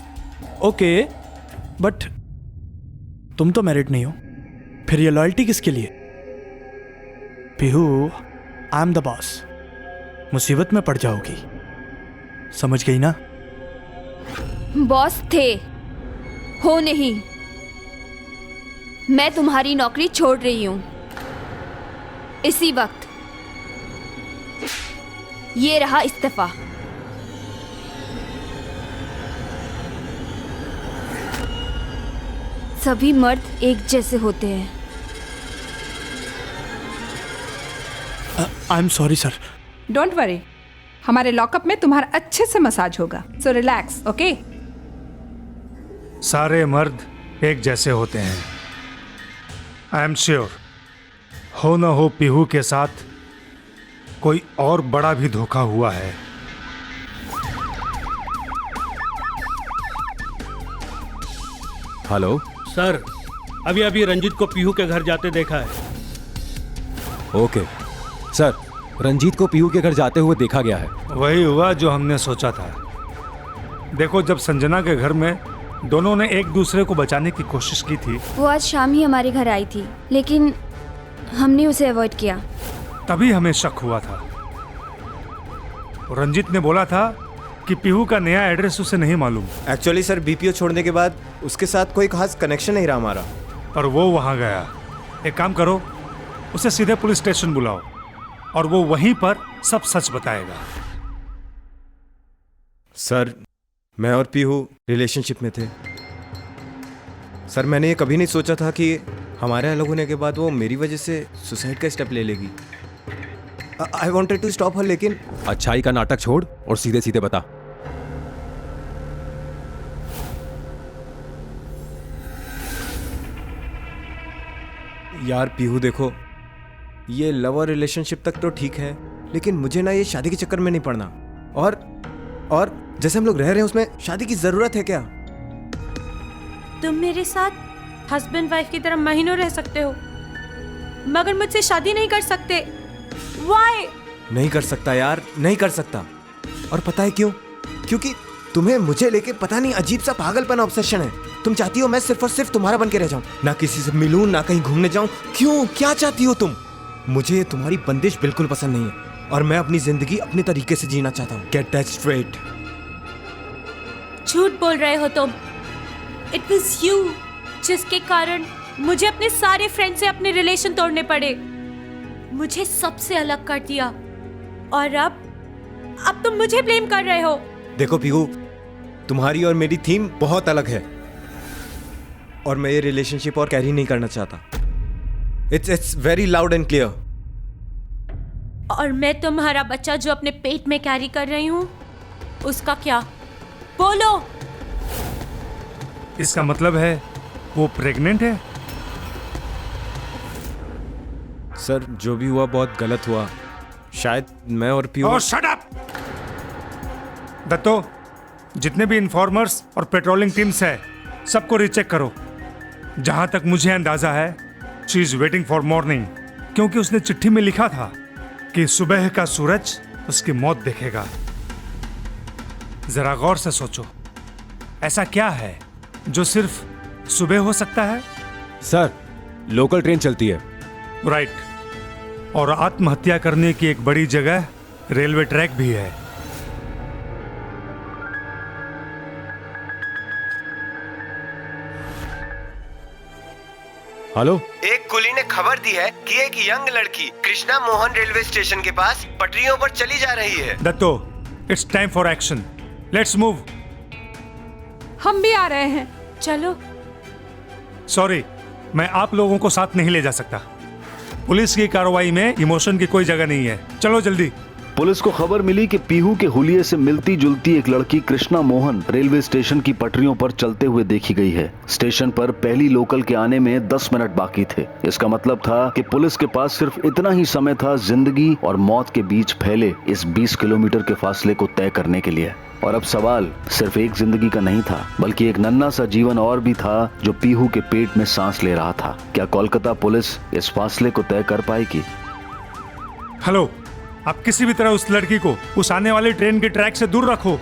[SPEAKER 15] Okay, but तुम तो मैरिड नहीं हो, फिर ये लॉयल्टी किसके लिए? Pihu, I am the boss. मुसीबत में पड़ जाओगी, समझ गई ना?
[SPEAKER 3] बॉस थे, हो नहीं। मैं तुम्हारी नौकरी छोड़ रही हूं इसी वक्त। ये रहा इस्तीफा। सभी मर्द एक जैसे होते हैं।
[SPEAKER 15] I am sorry sir.
[SPEAKER 5] Don't worry, हमारे लॉकअप में तुम्हारा अच्छे से मसाज होगा, सो रिलैक्स, ओके?
[SPEAKER 8] सारे मर्द एक जैसे होते हैं। आई एम श्योर हो न हो पीहू के साथ कोई और बड़ा भी धोखा हुआ है।
[SPEAKER 4] हेलो
[SPEAKER 6] सर, अभी अभी रंजीत को पीहू के घर जाते देखा है।
[SPEAKER 4] ओके सर, रंजीत को पीहू के घर जाते हुए देखा गया है।
[SPEAKER 8] वही हुआ जो हमने सोचा था। देखो, जब संजना के घर में दोनों ने एक दूसरे को बचाने की कोशिश की थी,
[SPEAKER 3] वो आज शाम ही हमारे घर आई थी, लेकिन हमने उसे अवॉइड किया।
[SPEAKER 8] तभी हमें शक हुआ था। रंजीत ने बोला था कि पीहू का नया एड्रेस उसे नहीं मालूम।
[SPEAKER 12] एक्चुअली सर, बीपीओ छोड़ने के बाद उसके साथ कोई खास कनेक्शन नहीं रहा हमारा।
[SPEAKER 8] पर वो वहां गया। एक काम करो, उसे सीधे पुलिस स्टेशन बुलाओ और वो वहीं पर सब सच बताएगा।
[SPEAKER 12] सर, मैं और पीहू रिलेशनशिप में थे। सर, मैंने ये कभी नहीं सोचा था कि हमारे अलग होने के बाद वो मेरी वजह से सुसाइड का स्टेप ले लेगी। I wanted to stop her, लेकिन
[SPEAKER 4] अच्छाई का नाटक छोड़ और सीधे सीधे बता।
[SPEAKER 12] यार पीहू, देखो, ये लव और रिलेशनशिप तक तो ठीक है, लेकिन मुझे ना ये शादी के चक्कर में नहीं पड़ना। और जैसे हम लोग रह रहे हैं उसमें शादी की जरूरत है क्या?
[SPEAKER 7] तुम मेरे साथ हस्बैंड वाइफ की तरह महीनों रह सकते हो, मगर मुझसे शादी नहीं कर सकते। Why?
[SPEAKER 12] नहीं कर सकता यार, नहीं कर सकता। और पता है क्यों? क्योंकि तुम्हें मुझे लेके पता नहीं अजीब सा पागलपन ऑब्सेशन है। तुम चाहती हो मैं सिर्फ और सिर्फ तुम्हारा बन के रह जाऊं, ना किसी से मिलूं, ना कहीं घूमने जाऊं। क्यों? क्या चाहती हो तुम? मुझे तुम्हारी बंदिश बिल्कुल पसंद नहीं है और मैं अपनी जिंदगी अपने तरीके से जीना चाहता हूं। Get that straight.
[SPEAKER 7] झूठ बोल रहे हो तुम। इट वाज यू जिसके कारण मुझे अपने सारे फ्रेंड से अपने रिलेशन तोड़ने पड़े, मुझे सबसे अलग कर दिया, और अब तुम मुझे ब्लेम कर रहे हो।
[SPEAKER 12] देखो पीहू, तुम्हारी और मेरी थीम बहुत अलग है और मैं ये रिलेशनशिप और कैरी नहीं करना चाहता। It's very loud and clear.
[SPEAKER 7] और मैं तुम्हारा बच्चा जो अपने पेट में कैरी कर रही हूं, उसका क्या? बोलो।
[SPEAKER 8] इसका मतलब है वो प्रेग्नेंट है?
[SPEAKER 12] सर, जो भी हुआ बहुत गलत हुआ। शायद मैं और पीहू।
[SPEAKER 8] और शट अप! दत्तो, जितने भी इन्फॉर्मर्स और पेट्रोलिंग टीम्स है, सबको रीचेक करो। जहां तक मुझे अंदाजा है, she is waiting for morning, क्योंकि उसने चिट्ठी में लिखा था कि सुबह का सूरज उसकी मौत देखेगा। जरा गौर से सोचो, ऐसा क्या है जो सिर्फ सुबह हो सकता है?
[SPEAKER 4] सर, लोकल ट्रेन चलती है।
[SPEAKER 8] राइट। और आत्महत्या करने की एक बड़ी जगह रेलवे ट्रैक भी है।
[SPEAKER 4] हेलो,
[SPEAKER 12] एक कुली ने खबर दी है कि एक यंग लड़की कृष्णा मोहन रेलवे स्टेशन के पास पटरियों पर चली जा रही है।
[SPEAKER 8] Datto, it's time for action. Let's move.
[SPEAKER 5] हम भी आ रहे हैं।
[SPEAKER 7] चलो।
[SPEAKER 8] सॉरी, मैं आप लोगों को साथ नहीं ले जा सकता। पुलिस की कार्रवाई में इमोशन की कोई जगह नहीं है। चलो जल्दी।
[SPEAKER 1] पुलिस को खबर मिली कि पीहू के हुलिये से मिलती जुलती एक लड़की कृष्णा मोहन रेलवे स्टेशन की पटरियों पर चलते हुए देखी गई है। स्टेशन पर पहली लोकल के आने में 10 मिनट बाकी थे। इसका मतलब था कि पुलिस के पास सिर्फ इतना ही समय था जिंदगी और मौत के बीच फैले इस 20 किलोमीटर के फासले को तय करने के लिए। और अब सवाल सिर्फ एक जिंदगी का नहीं था, बल्कि एक नन्हा सा जीवन और भी था जो पीहू के पेट में सांस ले रहा था। क्या कोलकाता पुलिस इस फासले को तय कर पाएगी?
[SPEAKER 8] हेलो, आप किसी भी तरह उस लड़की को उस आने वाली ट्रेन के ट्रैक से दूर रखो।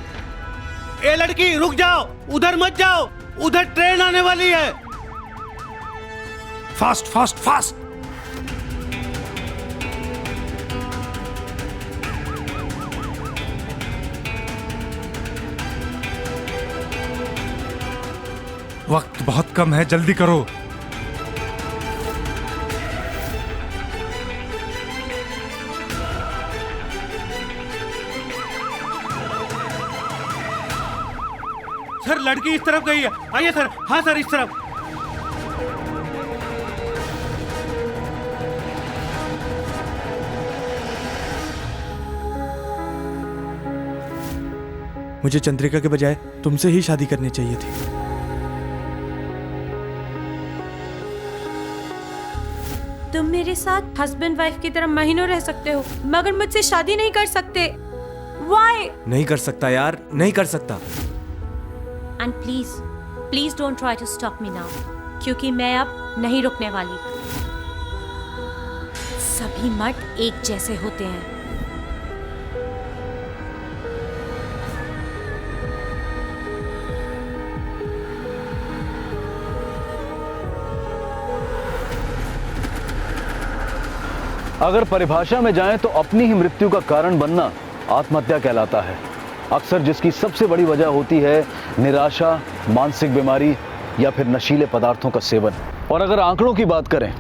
[SPEAKER 6] ए लड़की रुक जाओ, उधर मत जाओ, उधर ट्रेन आने वाली है।
[SPEAKER 8] Fast fast fast. वक्त बहुत कम है, जल्दी करो।
[SPEAKER 6] सर लड़की इस तरफ गई है, आइए सर। हाँ सर, इस तरफ।
[SPEAKER 15] मुझे चंद्रिका के बजाय तुमसे ही शादी करनी चाहिए थी।
[SPEAKER 7] तुम मेरे साथ हस्बैंड वाइफ की तरह महीनों रह सकते हो, मगर मुझसे शादी नहीं कर सकते। Why?
[SPEAKER 12] नहीं कर सकता यार, नहीं कर सकता।
[SPEAKER 7] And please don't try to stop me now, क्योंकि मैं अब नहीं रुकने वाली। सभी मर्द एक जैसे होते हैं।
[SPEAKER 1] अगर परिभाषा में जाएं तो अपनी ही मृत्यु का कारण बनना आत्महत्या कहलाता है। अक्सर जिसकी सबसे बड़ी वजह होती है निराशा, मानसिक बीमारी या फिर नशीले पदार्थों का सेवन। और अगर आंकड़ों की बात करें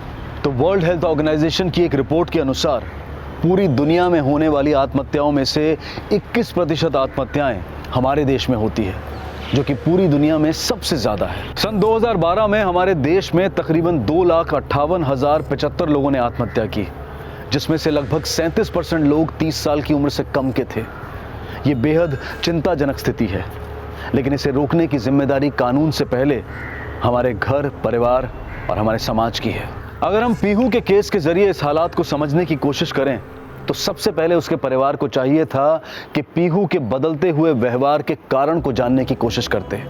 [SPEAKER 1] तो वर्ल्ड हेल्थ ऑर्गेनाइजेशन की एक रिपोर्ट के अनुसार पूरी दुनिया में होने वाली आत्महत्याओं में से 21% आत्महत्याएं हमारे देश में होती है, जो कि पूरी दुनिया में सबसे ज्यादा है। सन 2012 में हमारे देश में तकरीबन 2,58,075 लोगों ने आत्महत्या की, जिसमें से लगभग 37% लोग 30 साल की उम्र से कम के थे। ये बेहद चिंताजनक स्थिति है, लेकिन इसे रोकने की जिम्मेदारी कानून से पहले हमारे घर, परिवार और हमारे समाज की है। अगर हम पीहू के केस के जरिए इस हालात को समझने की कोशिश करें तो सबसे पहले उसके परिवार को चाहिए था कि पीहू के बदलते हुए व्यवहार के कारण को जानने की कोशिश करते,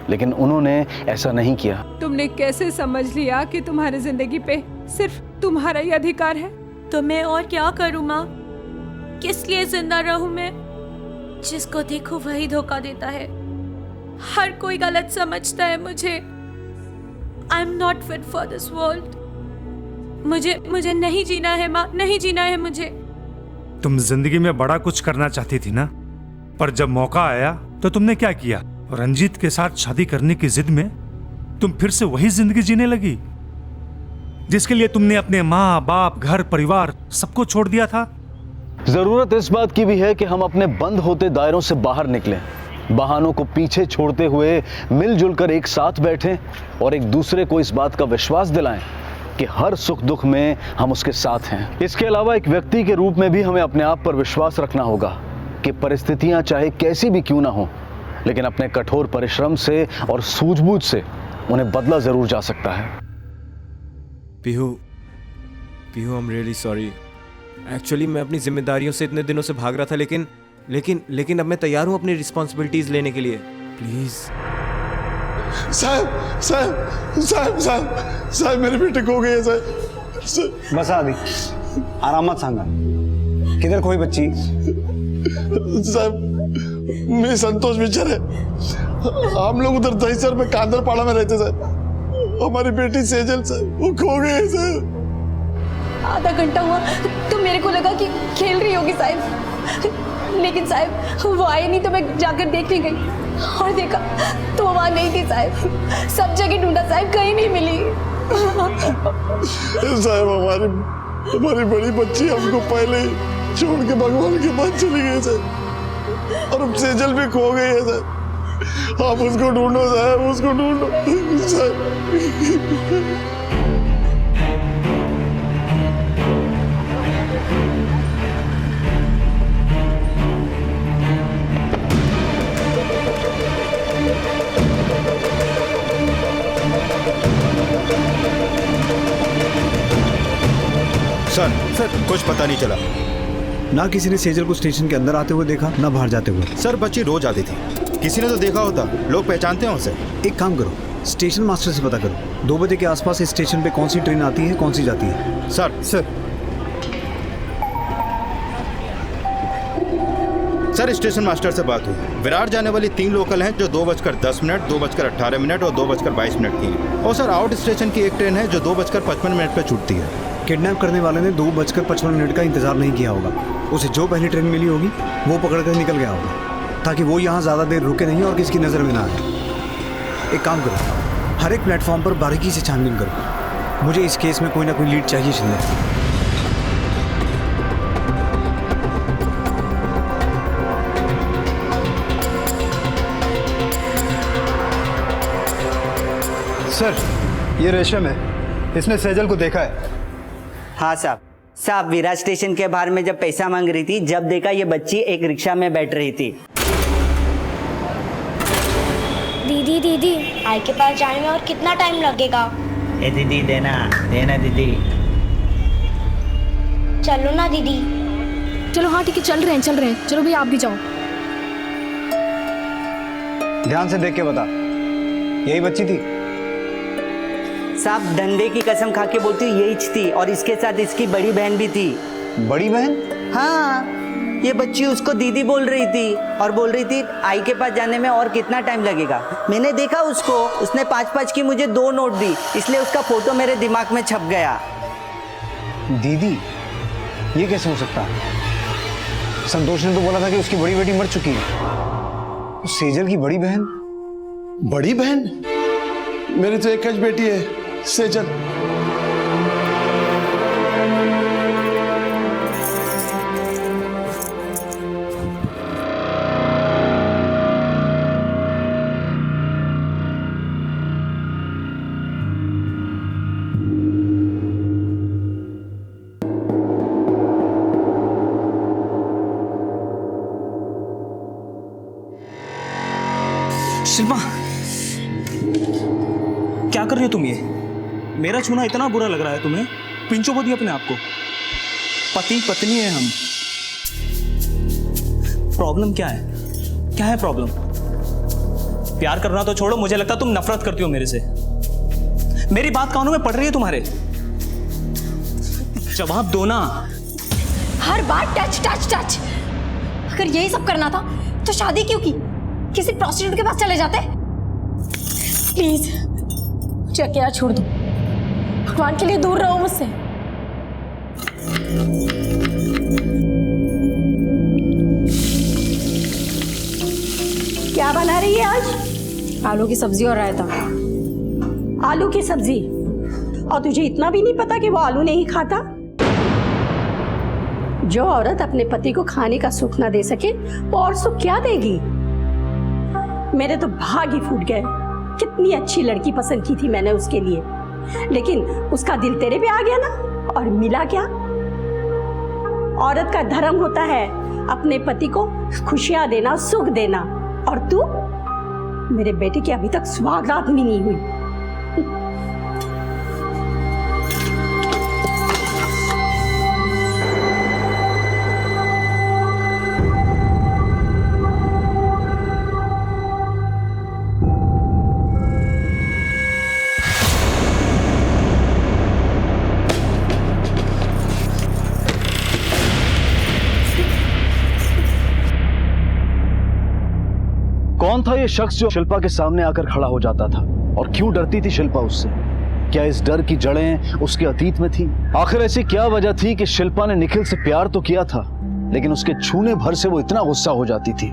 [SPEAKER 1] लेकिन उन्होंने ऐसा नहीं किया।
[SPEAKER 5] तुमने कैसे समझ लिया कि तुम्हारी जिंदगी पे सिर्फ तुम्हारा ही अधिकार है?
[SPEAKER 7] तो मैं और क्या करूं माँ? किस लिए जिंदा रहूं मैं? जिसको देखो वही धोखा देता है। हर कोई गलत समझता है मुझे। I am not fit for this world. मुझे नहीं जीना है माँ, नहीं जीना है मुझे।
[SPEAKER 8] तुम जिंदगी में बड़ा कुछ करना चाहती थी ना, पर जब मौका आया तो तुमने क्या किया? रंजीत के साथ शादी करने की जिद में तुम फिर से वही जिंदगी जीने लगी जिसके लिए तुमने अपने माँ बाप, घर, परिवार सबको छोड़ दिया था।
[SPEAKER 1] जरूरत इस बात की भी है कि हम अपने बंद होते दायरों से बाहर निकलें, बहानों को पीछे छोड़ते हुए मिलजुल कर एक साथ बैठें और एक दूसरे को इस बात का विश्वास दिलाएं कि हर सुख दुख में हम उसके साथ हैं। इसके अलावा एक व्यक्ति के रूप में भी हमें अपने आप पर विश्वास रखना होगा कि परिस्थितियां चाहे कैसी भी क्यों ना हो, लेकिन अपने कठोर परिश्रम से और सूझबूझ से उन्हें बदला जरूर जा सकता है।
[SPEAKER 12] Pihu, I am really sorry. Actually मैं अपनी जिम्मेदारियों से इतने दिनों से भाग रहा था, लेकिन अब मैं तैयार हूँ अपनी रिस्पॉन्सिबिलिटीज लेने के लिए। प्लीज
[SPEAKER 11] साहब मेरे बेटे को हो गए साहब।
[SPEAKER 16] बस आदि आराम मत सांगा। किधर कोई बच्ची?
[SPEAKER 11] साहब मेरे संतोष विचार है, हम लोग उधर दहीसर में कांदरपाड़ा में रहते साहब। हमारी बेटी सेजल साहब वो खो गए साहब।
[SPEAKER 17] आधा घंटा हुआ तो मेरे को लगा कि खेल रही होगी साहब, लेकिन साहब वो आए नहीं तो मैं जाकर देखने गई और देखा तो वहाँ नहीं थी साहब। सब जगह ढूंढा साहब, कहीं नहीं मिली।
[SPEAKER 11] साहब हमारी बड़ी बच्ची हमको पहले ही छोड़ के भगवान के पास चली गई साहब, और अब सेजल भी खो गई है साहब। आप उसको ढूंढो साहब, उसको ढूंढो साहब।
[SPEAKER 18] सर कुछ पता नहीं चला।
[SPEAKER 16] ना किसी ने सेजल को स्टेशन के अंदर आते हुए देखा, ना बाहर जाते हुए।
[SPEAKER 18] सर बच्ची रोज आती थी, किसी ने तो देखा होता, लोग पहचानते हैं उसे।
[SPEAKER 16] एक काम करो, स्टेशन मास्टर से पता करो 2 बजे के आसपास इस स्टेशन पे कौन सी ट्रेन आती है, कौन सी जाती है।
[SPEAKER 18] सर स्टेशन मास्टर से बात हुई। विरार जाने वाली 3 लोकल हैं जो 2:10, 2:18 और 2:22 की हैं। और सर आउट स्टेशन की एक ट्रेन है जो 2:55 पे छूटती है।
[SPEAKER 16] किडनैप करने वाले ने 2:55 का इंतजार नहीं किया होगा। उसे जो पहली ट्रेन मिली होगी वो पकड़कर निकल गया होगा, ताकि वो यहाँ ज़्यादा देर रुके नहीं और किसी की नज़र में ना आए। एक काम करो, हर एक प्लेटफॉर्म पर बारीकी से छानबीन करो। मुझे इस केस में कोई ना कोई लीड चाहिए शिंदे।
[SPEAKER 19] सर ये रेशम है, इसने सेजल को देखा है।
[SPEAKER 20] हाँ साहब विरार स्टेशन के बाहर में जब पैसा मांग रही थी, जब देखा ये बच्ची एक रिक्शा में बैठ रही थी।
[SPEAKER 21] दीदी आई के पास जाने में और कितना टाइम लगेगा?
[SPEAKER 20] ए दीदी देना दीदी।
[SPEAKER 21] चलो ना दीदी।
[SPEAKER 17] चलो हाँ ठीक है, चल रहे हैं। चलो भैया आप भी जाओ।
[SPEAKER 19] ध्यान से देख के बता, यही बच्ची थी?
[SPEAKER 20] साहब धंधे की कसम खा के बोलती हूँ यही थी, और इसके साथ इसकी बड़ी बहन भी थी।
[SPEAKER 19] बड़ी बहन?
[SPEAKER 20] हाँ, ये बच्ची उसको दीदी बोल रही थी और बोल रही थी आई के पास जाने में और कितना टाइम लगेगा। मैंने देखा उसको, उसने 5-5 की मुझे 2 नोट दी, इसलिए उसका फोटो मेरे दिमाग में छप गया।
[SPEAKER 19] दीदी ये कैसे हो सकता? संतोष ने तो बोला था कि उसकी बड़ी बेटी मर चुकी है। सेजल की बड़ी बहन?
[SPEAKER 11] बड़ी बहन? मेरी तो एक बेटी है, सेजल।
[SPEAKER 15] शिल्पा क्या कर रही हो तुम? ये मेरा छूना इतना बुरा लग रहा है तुम्हें? पिंचो को दिया अपने आप को। पति पत्नी है हम। प्रॉब्लम क्या है? क्या है प्रॉब्लम? प्यार करना तो छोड़ो, मुझे लगता तुम नफरत करती हो मेरे से। मेरी बात कानों में पड़ रही है तुम्हारे। जवाब दो ना।
[SPEAKER 17] हर बार टच। अगर यही सब करना था तो शादी क्यों की? किसी प्रोस्टिट्यूट के पास चले जाते। प्लीज मुझे अकेला छोड़ दो, भगवान के लिए दूर रहो मुझसे।
[SPEAKER 22] क्या बना रही है आज?
[SPEAKER 17] आलू की सब्जी और रायता।
[SPEAKER 22] आलू की सब्जी? और तुझे इतना भी नहीं पता कि वो आलू नहीं खाता? जो औरत अपने पति को खाने का सुख ना दे सके वो और सुख क्या देगी? मेरे तो भाग ही फूट गए। कितनी अच्छी लड़की पसंद की थी मैंने उसके लिए, लेकिन उसका दिल तेरे पे आ गया ना। और मिला क्या? औरत का धर्म होता है अपने पति को खुशियां देना, सुख देना। और तू मेरे बेटे की अभी तक सुहागरात भी नहीं हुई।
[SPEAKER 1] कौन था ये शख्स जो शिल्पा के सामने आकर खड़ा हो जाता था, और क्यों डरती थी शिल्पा उससे? क्या इस डर की जड़ें उसके अतीत में थी? आखिर ऐसी क्या वजह थी कि शिल्पा ने निखिल से प्यार तो किया था, लेकिन उसके छूने भर से वो इतना गुस्सा हो जाती थी?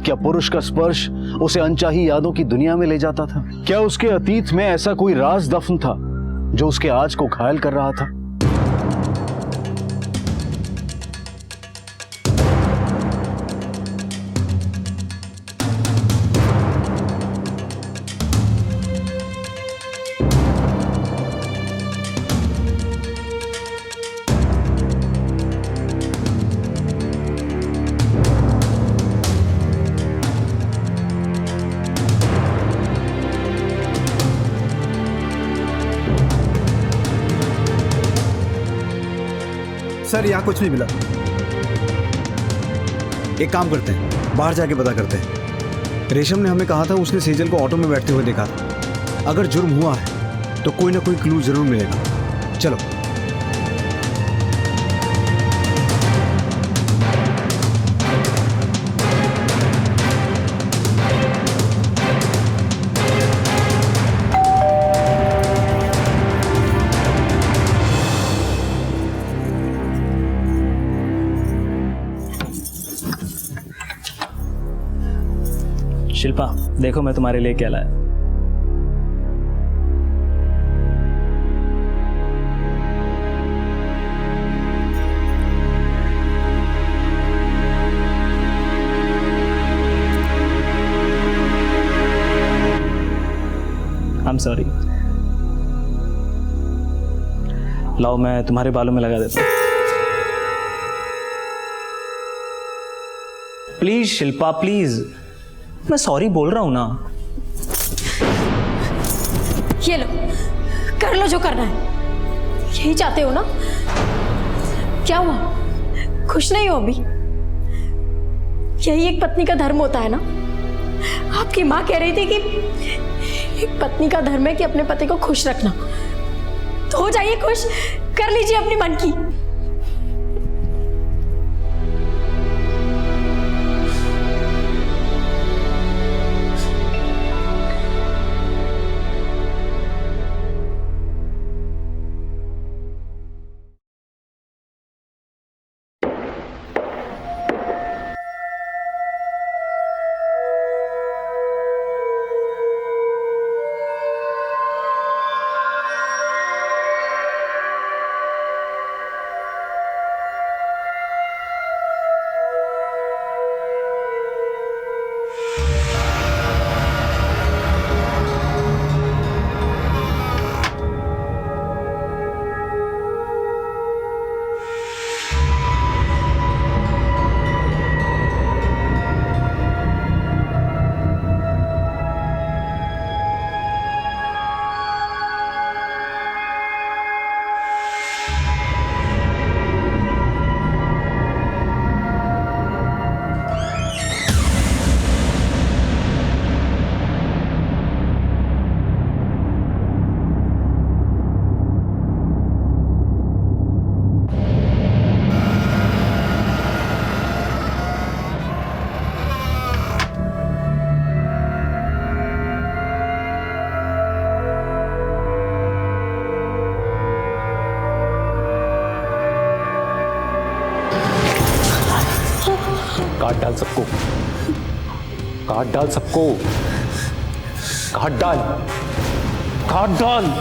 [SPEAKER 1] क्या पुरुष का स्पर्श उसे अनचाही यादों की दुनिया में ले जाता था? क्या उसके अतीत में ऐसा कोई राज दफन था जो उसके आज को घायल कर रहा था?
[SPEAKER 16] सर यहाँ कुछ नहीं मिला। एक काम करते हैं, बाहर जाके पता करते हैं। रेशम ने हमें कहा था उसने सेजल को ऑटो में बैठते हुए देखा था। अगर जुर्म हुआ है तो कोई ना कोई क्लू जरूर मिलेगा। चलो।
[SPEAKER 15] शिल्पा, देखो मैं तुम्हारे लिए क्या लाया। I am sorry. लाओ, मैं तुम्हारे बालों में लगा देता हूँ। Please Shilpa, please. मैं सॉरी बोल रहा हूं ना।
[SPEAKER 17] ये लो, कर लो जो करना है। यही चाहते हो ना? क्या हुआ, खुश नहीं हो अभी? यही एक पत्नी का धर्म होता है ना। आपकी माँ कह रही थी कि एक पत्नी का धर्म है कि अपने पति को खुश रखना। तो हो जाइए खुश, कर लीजिए अपनी मन की।
[SPEAKER 4] काट डाल सबको, काट डाल सबको, काट डाल, काट डाल।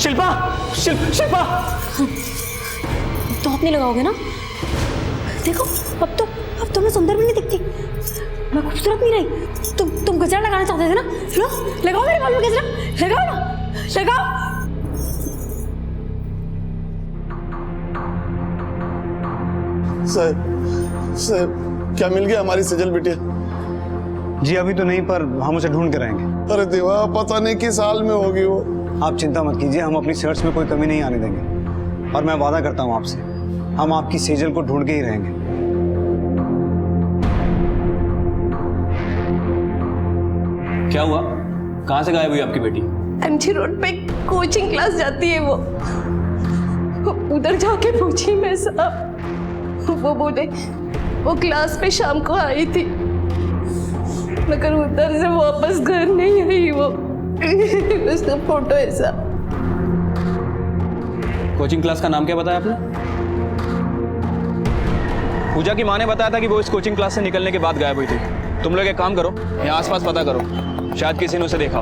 [SPEAKER 17] शिल्पा, शिल्पा, तो आप नहीं लगाओगे ना? देखो अब तो मैं सुंदर भी नहीं दिखती, मैं खूबसूरत नहीं रही। तुम गजरा लगाना चाहते थे ना? लो, लगाओ मेरे बाल में गजरा, लगाओ ना, लगाओ।
[SPEAKER 11] साहब, क्या मिल गया हमारी सजल बिटिया?
[SPEAKER 16] जी अभी तो नहीं, पर हम उसे ढूंढ के रहेंगे।
[SPEAKER 11] अरे देवा, पता नहीं किस हाल में होगी वो।
[SPEAKER 16] आप चिंता मत कीजिए, हम अपनी सर्च में कोई कमी नहीं आने देंगे। और मैं वादा करता हूँ आपसे, हम आपकी सेजल को ढूंढ के ही रहेंगे।
[SPEAKER 2] क्या हुआ? कहाँ से गायब हुई आपकी बेटी?
[SPEAKER 17] एमजी रोड पे कोचिंग क्लास जाती है वो। उधर जाके पूछी मैं साहब, वो बोले वो क्लास पे शाम को आई थी, मगर उधर से वापस घर नहीं आई वो। उसका फोटो है साहब।
[SPEAKER 2] कोचिंग क्लास का नाम क्या बताया आपने? पूजा की माँ ने बताया था कि वो इस कोचिंग क्लास से निकलने के बाद गायब हुई थी। तुम लोग एक काम करो, यहाँ आसपास पता करो, शायद किसी ने उसे देखा।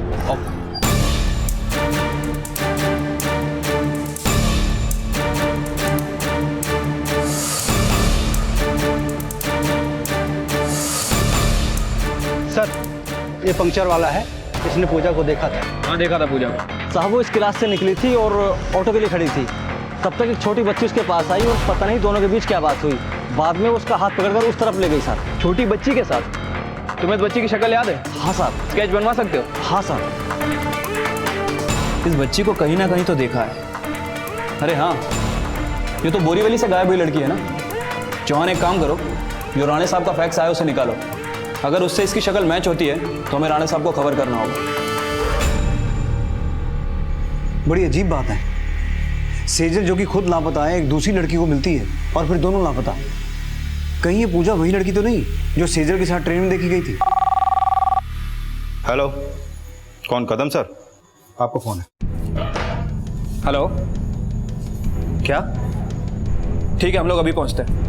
[SPEAKER 19] ये पंक्चर वाला है, इसने पूजा को देखा था।
[SPEAKER 2] हाँ देखा था पूजा को।
[SPEAKER 19] साहब वो इस क्लास से निकली थी और ऑटो के लिए खड़ी थी। तब तक एक छोटी बच्ची उसके पास आई और पता नहीं दोनों के बीच क्या बात हुई। बाद में उसका हाथ पकड़कर उस तरफ ले गई सर।
[SPEAKER 2] छोटी बच्ची के साथ? तुम्हें इस बच्ची की शक्ल याद है?
[SPEAKER 19] हाँ साहब।
[SPEAKER 2] स्केच बनवा सकते हो?
[SPEAKER 19] हाँ साहब।
[SPEAKER 2] इस बच्ची को कहीं ना कहीं तो देखा है। अरे हाँ, ये तो बोरीवली से गायब हुई लड़की है ना। चौहान एक काम करो, जो राणे साहब का फैक्स आया उसे निकालो। अगर उससे इसकी शक्ल मैच होती है तो हमें राणे साहब को खबर करना होगा।
[SPEAKER 19] बड़ी अजीब बात है, सेजल जो कि खुद लापता है एक दूसरी लड़की को मिलती है और फिर दोनों लापता। कहीं ये पूजा वही लड़की तो नहीं जो सेजल के साथ ट्रेन में देखी गई थी?
[SPEAKER 18] हेलो, कौन? कदम सर, आपका फोन है।
[SPEAKER 2] हेलो, क्या? ठीक है, हम लोग अभी पहुंचते हैं।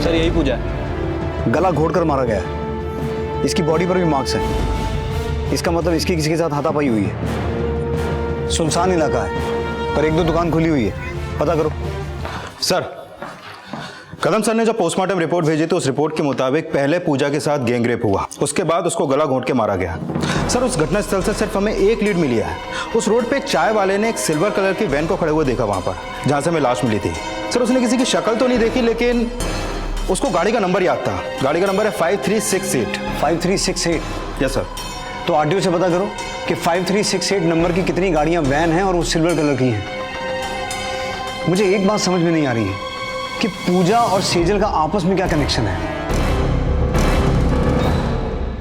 [SPEAKER 2] सर यही पूजा है।
[SPEAKER 19] गला घोटकर मारा गया है। इसकी बॉडी पर भी मार्क्स हैं। इसका मतलब इसकी किसी के साथ हाथापाई हुई है। सुनसान इलाका है पर एक दो दुकान खुली हुई है, पता करो।
[SPEAKER 18] सर, कदम सर ने जो पोस्टमार्टम रिपोर्ट भेजी थी उस रिपोर्ट के मुताबिक पहले पूजा के साथ गैंगरेप हुआ, उसके बाद उसको गला घोंट के मारा गया। सर उस घटनास्थल से सिर्फ हमें एक लीड मिली है। उस रोड पे एक चाय वाले ने एक सिल्वर कलर की वैन को खड़े हुए देखा वहां पर जहां से हमें लाश मिली थी। सर उसने किसी की शक्ल तो नहीं देखी, लेकिन उसको गाड़ी का नंबर याद था। गाड़ी का नंबर है 5368।
[SPEAKER 19] 5368?
[SPEAKER 18] Yes sir.
[SPEAKER 19] तो आरटीओ से पता करो कि 5368 नंबर की कितनी गाड़ियां वैन हैं और वो सिल्वर कलर की हैं। मुझे एक बात समझ में नहीं आ रही है कि पूजा और सेजल का आपस में क्या कनेक्शन है।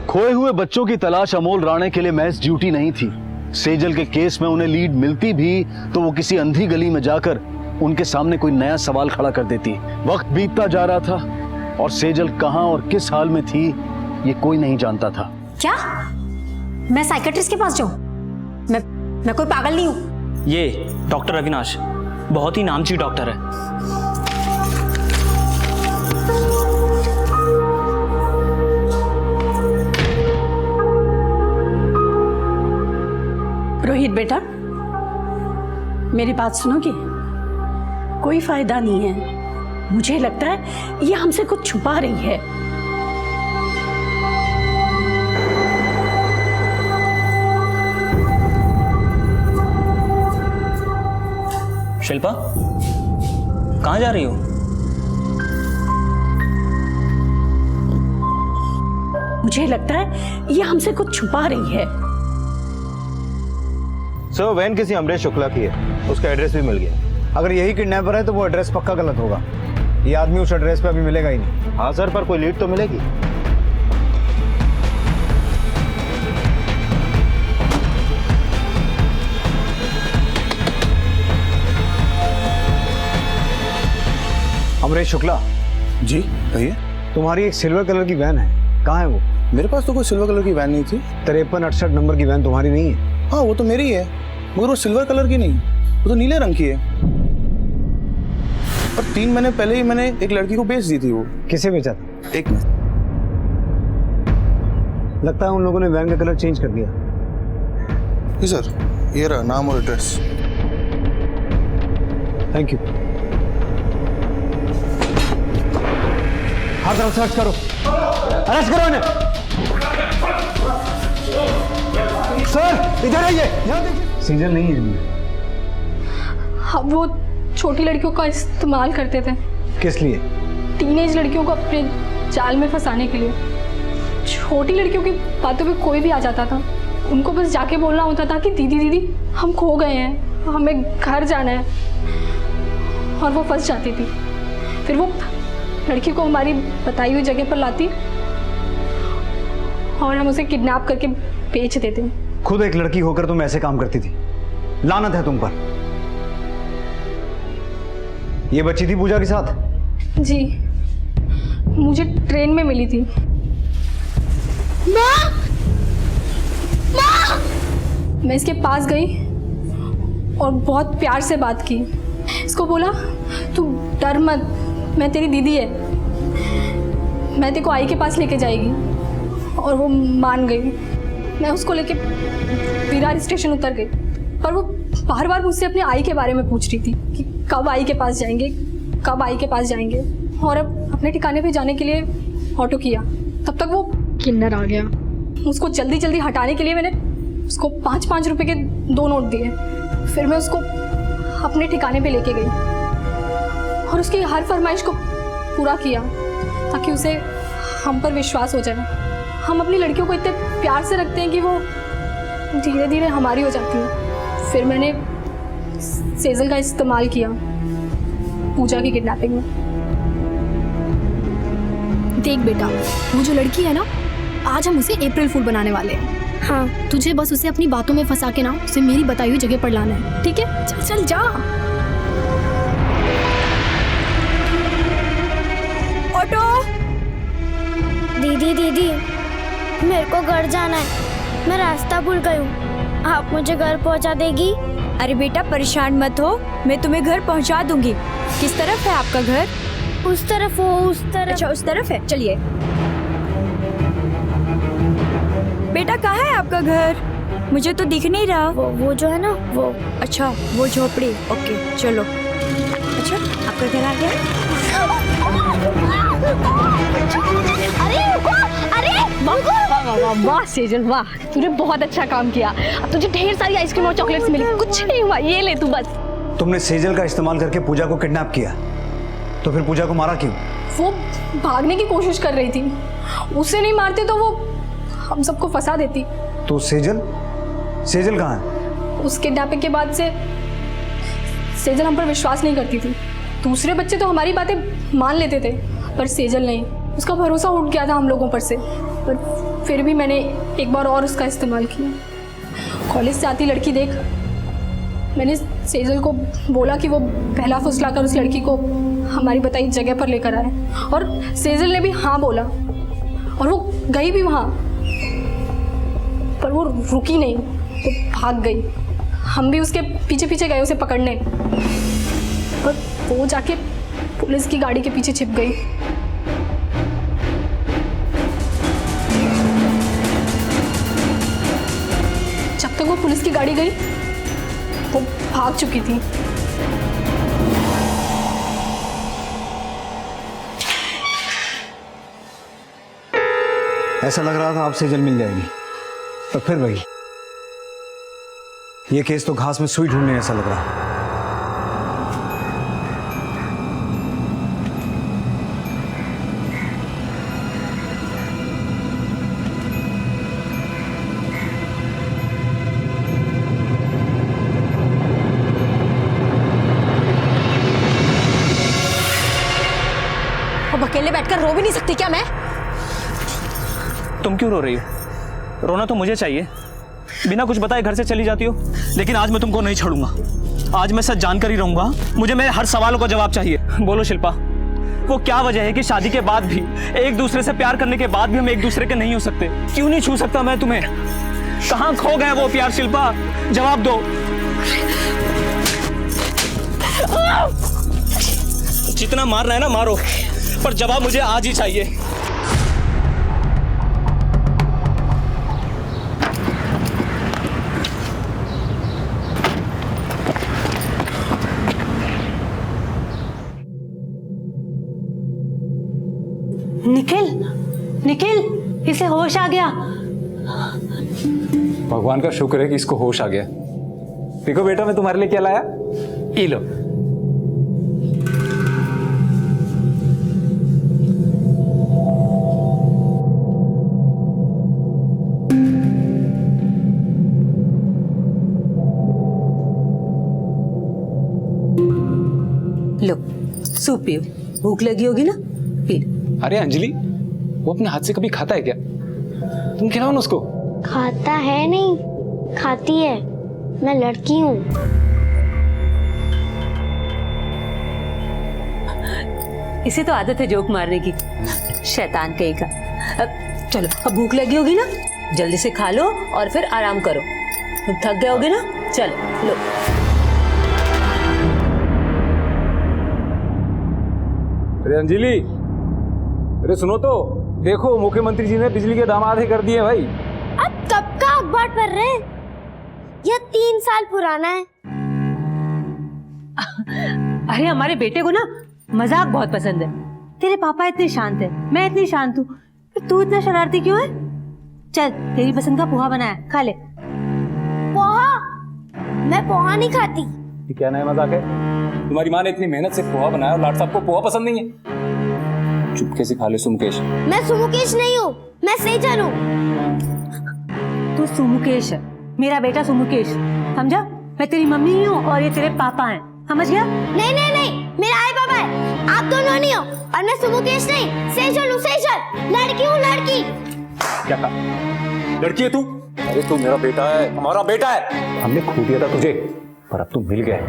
[SPEAKER 1] खोए हुए बच्चों की तलाश अमोल राणे के लिए महज ड्यूटी नहीं थी। सेजल के केस में उन्हें लीड मिलती भी तो वो किसी अंधी गली में जाकर उनके सामने कोई नया सवाल खड़ा कर देती। वक्त बीतता जा रहा था और सेजल कहां और किस हाल में थी ये कोई नहीं जानता था।
[SPEAKER 17] क्या मैं साइकेट्रिस्ट के पास जाऊं? मैं कोई पागल नहीं हूं।
[SPEAKER 9] ये डॉक्टर अविनाश बहुत ही नामचीन डॉक्टर है।
[SPEAKER 22] रोहित बेटा, मेरी बात सुनोगे? कोई फायदा नहीं है। मुझे लगता है ये हमसे कुछ छुपा रही है।
[SPEAKER 9] शिल्पा, कहाँ जा रही हो?
[SPEAKER 22] मुझे लगता है ये हमसे कुछ छुपा रही है।
[SPEAKER 18] सर वैन किसी अमरेश शुक्ला की है, उसका एड्रेस भी मिल गया।
[SPEAKER 19] अगर यही किडनैपर है तो वो एड्रेस पक्का गलत होगा। ये आदमी उस एड्रेस पे अभी मिलेगा ही नहीं।
[SPEAKER 18] हाँ सर, पर कोई लीड तो मिलेगी।
[SPEAKER 19] अमरेश शुक्ला
[SPEAKER 18] जी भैया,
[SPEAKER 19] तुम्हारी एक सिल्वर कलर की वैन है, कहाँ है वो?
[SPEAKER 18] मेरे पास तो कोई सिल्वर कलर की वैन नहीं थी।
[SPEAKER 19] 5368 नंबर की वैन तुम्हारी नहीं है?
[SPEAKER 18] हाँ वो तो मेरी है, मगर वो सिल्वर कलर की नहीं, वो तो नीले रंग की है। और 3 महीने पहले ही मैंने एक लड़की को बेच दी थी। वो
[SPEAKER 19] किसे बेचा था?
[SPEAKER 18] एक मिनट,
[SPEAKER 19] लगता है उन लोगों ने वैन का कलर चेंज कर दिया।
[SPEAKER 18] जी सर, ये रहा नाम और एड्रेस।
[SPEAKER 19] Thank you. हर तरफ सर्च करो, अरेस्ट करो इन्हें। सर इधर आइए, यहाँ देखिए। सेजल नहीं है इनमें।
[SPEAKER 17] हम वो छोटी लड़कियों का इस्तेमाल करते थे।
[SPEAKER 19] किस लिए?
[SPEAKER 17] टीनेज लड़कियों को अपने जाल में फंसाने के लिए। छोटी लड़कियों की बातों पे कोई भी आ जाता था, उनको बस जाके बोलना होता था कि दीदी दीदी हम खो गए हैं, हमें घर जाना है, और वो फंस जाती थी। फिर वो लड़की को हमारी बताई हुई जगह पर लाती और हम उसे किडनैप करके बेच देते।
[SPEAKER 19] खुद एक लड़की होकर तुम ऐसे काम करती थी, लानत है तुम पर। ये बच्ची थी पूजा के साथ?
[SPEAKER 17] जी, मुझे ट्रेन में मिली थी। माँ! माँ! मैं इसके पास गई और बहुत प्यार से बात की। इसको बोला तू डर मत, मैं तेरी दीदी है, मैं तेरे को आई के पास लेके जाएगी। और वो मान गई।
[SPEAKER 10] मैं उसको लेके विरार स्टेशन उतर गई, पर वो बार बार मुझसे अपने आई के बारे में पूछ रही थी कि कब आई के पास जाएंगे, कब आई के पास जाएंगे। और अब अपने ठिकाने पे जाने के लिए ऑटो किया, तब तक वो किन्नर आ गया। उसको जल्दी जल्दी हटाने के लिए मैंने उसको 5-5 रुपए के 2 नोट दिए। फिर मैं उसको अपने ठिकाने पे लेके गई और उसकी हर फरमाइश को पूरा किया ताकि उसे हम पर विश्वास हो जाए। हम अपनी लड़कियों को इतने प्यार से रखते हैं कि वो धीरे धीरे हमारी हो जाती है। फिर मैंने सेजल का इस्तेमाल किया पूजा की किडनैपिंग में।
[SPEAKER 13] देख बेटा, वो जो लड़की है ना, आज हम उसे अप्रैल फूल बनाने वाले हैं। हाँ, तुझे बस उसे अपनी बातों में फंसा के ना उसे मेरी बताई हुई जगह पर लाना है, ठीक है? चल चल जा।
[SPEAKER 21] ऑटो। दीदी दीदी, मेरे को घर जाना है, मैं रास्ता भूल गई हूँ, आप मुझे घर पहुँचा देगी?
[SPEAKER 23] अरे बेटा परेशान मत हो, मैं तुम्हें घर पहुँचा दूंगी। किस तरफ है आपका घर?
[SPEAKER 21] उस तरफ। वो उस तरफ।
[SPEAKER 23] अच्छा उस तरफ है, चलिए। बेटा कहाँ है आपका घर? मुझे तो दिख नहीं रहा।
[SPEAKER 21] वो जो है ना वो।
[SPEAKER 23] अच्छा वो झोपड़ी, ओके चलो। अच्छा आपका घर आ गया?
[SPEAKER 10] अरे रुको, अरे वाह सेजल वाह, तूने बहुत अच्छा काम किया। अब तुझे ढेर सारी आइसक्रीम और चॉकलेट्स मिली। कुछ नहीं हुआ, ये ले तू बस।
[SPEAKER 19] तुमने सेजल का इस्तेमाल करके पूजा को किडनैप किया, तो फिर पूजा को मारा क्यों?
[SPEAKER 10] वो भागने की कोशिश कर रही थी, उसे नहीं मारते तो वो हम सबको फंसा देती।
[SPEAKER 19] तो सेजल कहाँ है?
[SPEAKER 10] उस किडनैपिंग के बाद से सेजल हम पर विश्वास नहीं करती थी। दूसरे बच्चे तो हमारी बातें मान लेते थे, पर सेजल नहीं। उसका भरोसा उठ गया था हम लोगों पर से। पर फिर भी मैंने एक बार और उसका इस्तेमाल किया। कॉलेज से आती लड़की देख, मैंने सेजल को बोला कि वो पहला फुसला कर उस लड़की को हमारी बताई जगह पर लेकर आए, और सेजल ने भी हाँ बोला और वो गई भी वहाँ, पर वो रुकी नहीं, वो भाग गई। हम भी उसके पीछे पीछे गए उसे पकड़ने, पर वो जाके पुलिस की गाड़ी के पीछे छिप गई। जब तक वो पुलिस की गाड़ी गई वो भाग चुकी थी।
[SPEAKER 19] ऐसा लग रहा था आप सेजल मिल जाएगी, पर फिर वही, ये केस तो घास में सुई ढूंढने ऐसा लग रहा।
[SPEAKER 17] अब अकेले बैठकर रो भी नहीं सकती क्या मैं?
[SPEAKER 2] तुम क्यों रो रही हो? रोना तो मुझे चाहिए, बिना कुछ बताए घर से चली जाती हो। लेकिन आज मैं तुमको नहीं छोड़ूंगा, आज मैं सच जानकर ही रहूंगा। मुझे मेरे हर सवालों का जवाब चाहिए। बोलो शिल्पा, वो क्या वजह है कि शादी के बाद भी, एक दूसरे से प्यार करने के बाद भी हम एक दूसरे के नहीं हो सकते? क्यों नहीं छू सकता मैं तुम्हें? कहाँ खो गए वो प्यार शिल्पा? जवाब दो। जितना मार रहा है ना मारो, पर जवाब मुझे आज ही चाहिए।
[SPEAKER 22] निखिल, निखिल, इसे होश आ गया।
[SPEAKER 24] भगवान का शुक्र है कि इसको होश आ गया। देखो बेटा, मैं तुम्हारे लिए क्या लाया, ये लो।
[SPEAKER 22] लो सूप पियो, भूख लगी होगी ना, पी लो।
[SPEAKER 24] अरे अंजलि, वो अपने हाथ से कभी खाता है क्या? तुम खिलाओ ना उसको।
[SPEAKER 21] खाता है नहीं, खाती है, मैं लड़की हूँ।
[SPEAKER 22] इसे तो आदत है जोक मारने की, शैतान कहीं का। चलो अब भूख लगी होगी ना, जल्दी से खा लो और फिर आराम करो। तुम थक गए होगे ना, चलो लो।
[SPEAKER 24] अरे अंजलि, अरे सुनो तो, देखो मुख्यमंत्री जी ने बिजली के दाम आधे कर दिए भाई।
[SPEAKER 21] आप कब का अखबार पढ़ रहे हैं? यह 3 साल पुराना है।
[SPEAKER 3] अरे हमारे बेटे को ना मजाक बहुत पसंद है। तेरे पापा इतने शांत है, मैं इतनी शांत हूँ, तू इतना शरारती क्यों है? चल तेरी पसंद का पोहा बनाया, खा ले।
[SPEAKER 21] पोहा? मैं पोहा नहीं खाती।
[SPEAKER 24] ये क्या नया मजाक है? तुम्हारी माँ ने इतनी मेहनत से पोहा बनाया और लाट साहब को पोहा पसंद नहीं है। चुपके से खा ले सुमुकेश।
[SPEAKER 21] मैं सुमुकेश नहीं हूँ, मैं सेजल हूँ।
[SPEAKER 3] तू सुमुकेश है, मेरा बेटा सुमुकेश, समझा? मैं तेरी मम्मी ही हूँ और ये तेरे पापा हैं, समझ गया?
[SPEAKER 21] नहीं नहीं नहीं, मेरा आई पापा है, आप दोनों नहीं हो। और मैं सुमुकेश नहीं, सेजल हूँ, सेजल। लड़की हूँ, लड़की।
[SPEAKER 24] क्या कहा? लड़की है तू? अरे तू मेरा बेटा है, हमारा बेटा है। हमने खो दिया था तुझे, पर अब तू मिल गया है।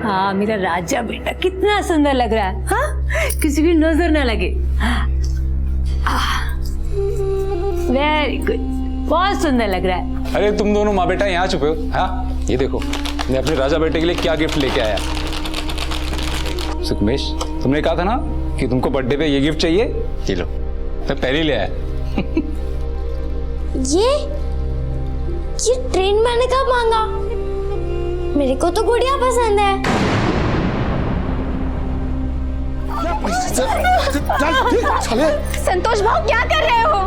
[SPEAKER 3] हाँ मेरा राजा बेटा कितना सुंदर लग रहा है, हाँ? किसी की नजर ना लगे। वेरी गुड, बहुत सुंदर लग रहा है।
[SPEAKER 24] अरे तुम दोनों माँ बेटा यहाँ छुपे हो? हाँ ये देखो, मैं अपने राजा बेटे के लिए क्या गिफ्ट लेके आया। सुकमेश, तुमने कहा था ना कि तुमको बर्थडे पे ये गिफ्ट चाहिए, ये लो, मैं पहले ही ले आया।
[SPEAKER 21] ये ट्रेन मैंने कब मांगा? मेरे को तो गुड़िया पसंद है।
[SPEAKER 10] संतोष भाव क्या कर रहे हो?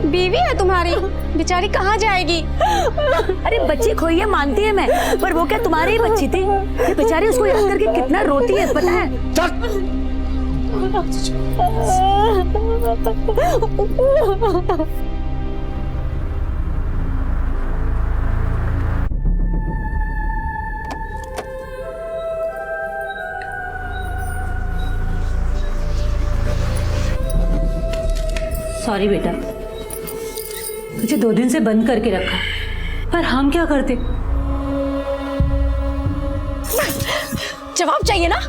[SPEAKER 10] बीवी है तुम्हारी, बेचारी कहाँ जाएगी?
[SPEAKER 3] अरे बच्ची खोई है मानती है मैं, पर वो क्या तुम्हारी ही बच्ची थी? ये बेचारी उसको याद करके कितना रोती है पता है? सॉरी बेटा, मुझे 2 दिन से बंद करके रखा, पर हम क्या करते?
[SPEAKER 10] जवाब चाहिए ना?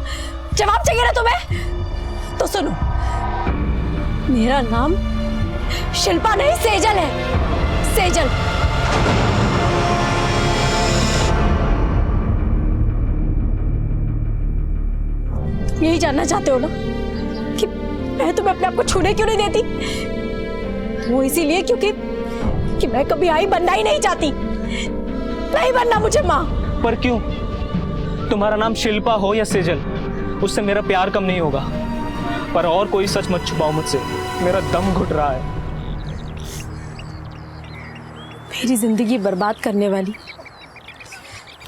[SPEAKER 10] जवाब चाहिए ना तुम्हें? तो सुनो, मेरा नाम शिल्पा नहीं सेजल है, सेजल। यही जानना चाहते हो ना कि मैं तुम्हें अपने आप को छूने क्यों नहीं देती? वो इसीलिए क्योंकि मैं कभी आई बनना ही नहीं चाहती, नहीं बनना मुझे माँ।
[SPEAKER 9] पर क्यों? तुम्हारा नाम शिल्पा हो या सेजल, उससे मेरा प्यार कम नहीं होगा। पर और कोई सच मत छुपाओ मुझसे, मेरा दम घुट रहा है।
[SPEAKER 10] मेरी जिंदगी बर्बाद करने वाली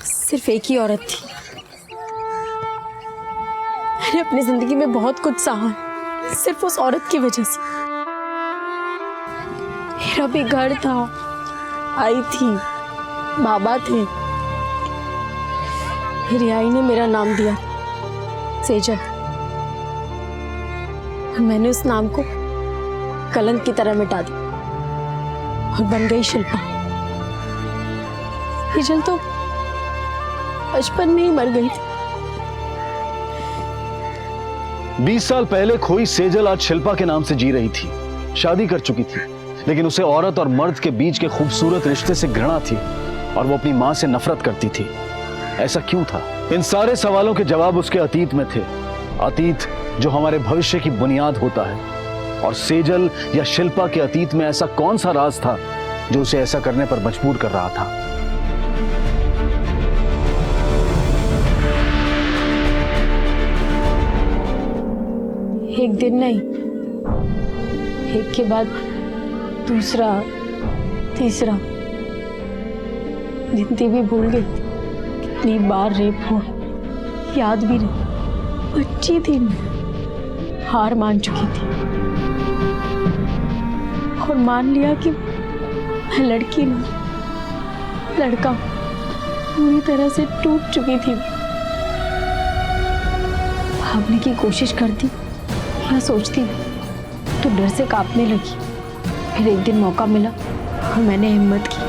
[SPEAKER 10] सिर्फ एक ही औरत थी। मैंने अपनी जिंदगी में बहुत कुछ सहा सिर्फ उस औरत की वजह से। मेरा भी घर था, आई थी, बाबा थे। मेरी आई ने मेरा नाम दिया सेजल, और मैंने उस नाम को कलंक की तरह मिटा दिया और बन गई शिल्पा। सेजल तो बचपन में ही मर गई थी।
[SPEAKER 1] 20 साल पहले खोई सेजल आज शिल्पा के नाम से जी रही थी, शादी कर चुकी थी, लेकिन उसे औरत और मर्द के बीच के खूबसूरत रिश्ते से घृणा थी और वो अपनी मां से नफरत करती थी। ऐसा क्यों था? इन सारे सवालों के जवाब उसके अतीत में थे, अतीत जो हमारे भविष्य की बुनियाद होता है। और सेजल या शिल्पा के अतीत में ऐसा कौन सा राज था जो उसे ऐसा करने पर मजबूर कर रहा था?
[SPEAKER 10] एक दिन नहीं, एक के बाद दूसरा, तीसरा। गिनती भी भूल गई कितनी बार रेप हुआ, याद भी नहीं। बच्ची थी मैं, हार मान चुकी थी और मान लिया कि मैं लड़की नहीं, लड़का। पूरी तरह से टूट चुकी थी। भागने की कोशिश करती या सोचती तो डर से कांपने लगी। फिर एक दिन मौका मिला और मैंने हिम्मत की।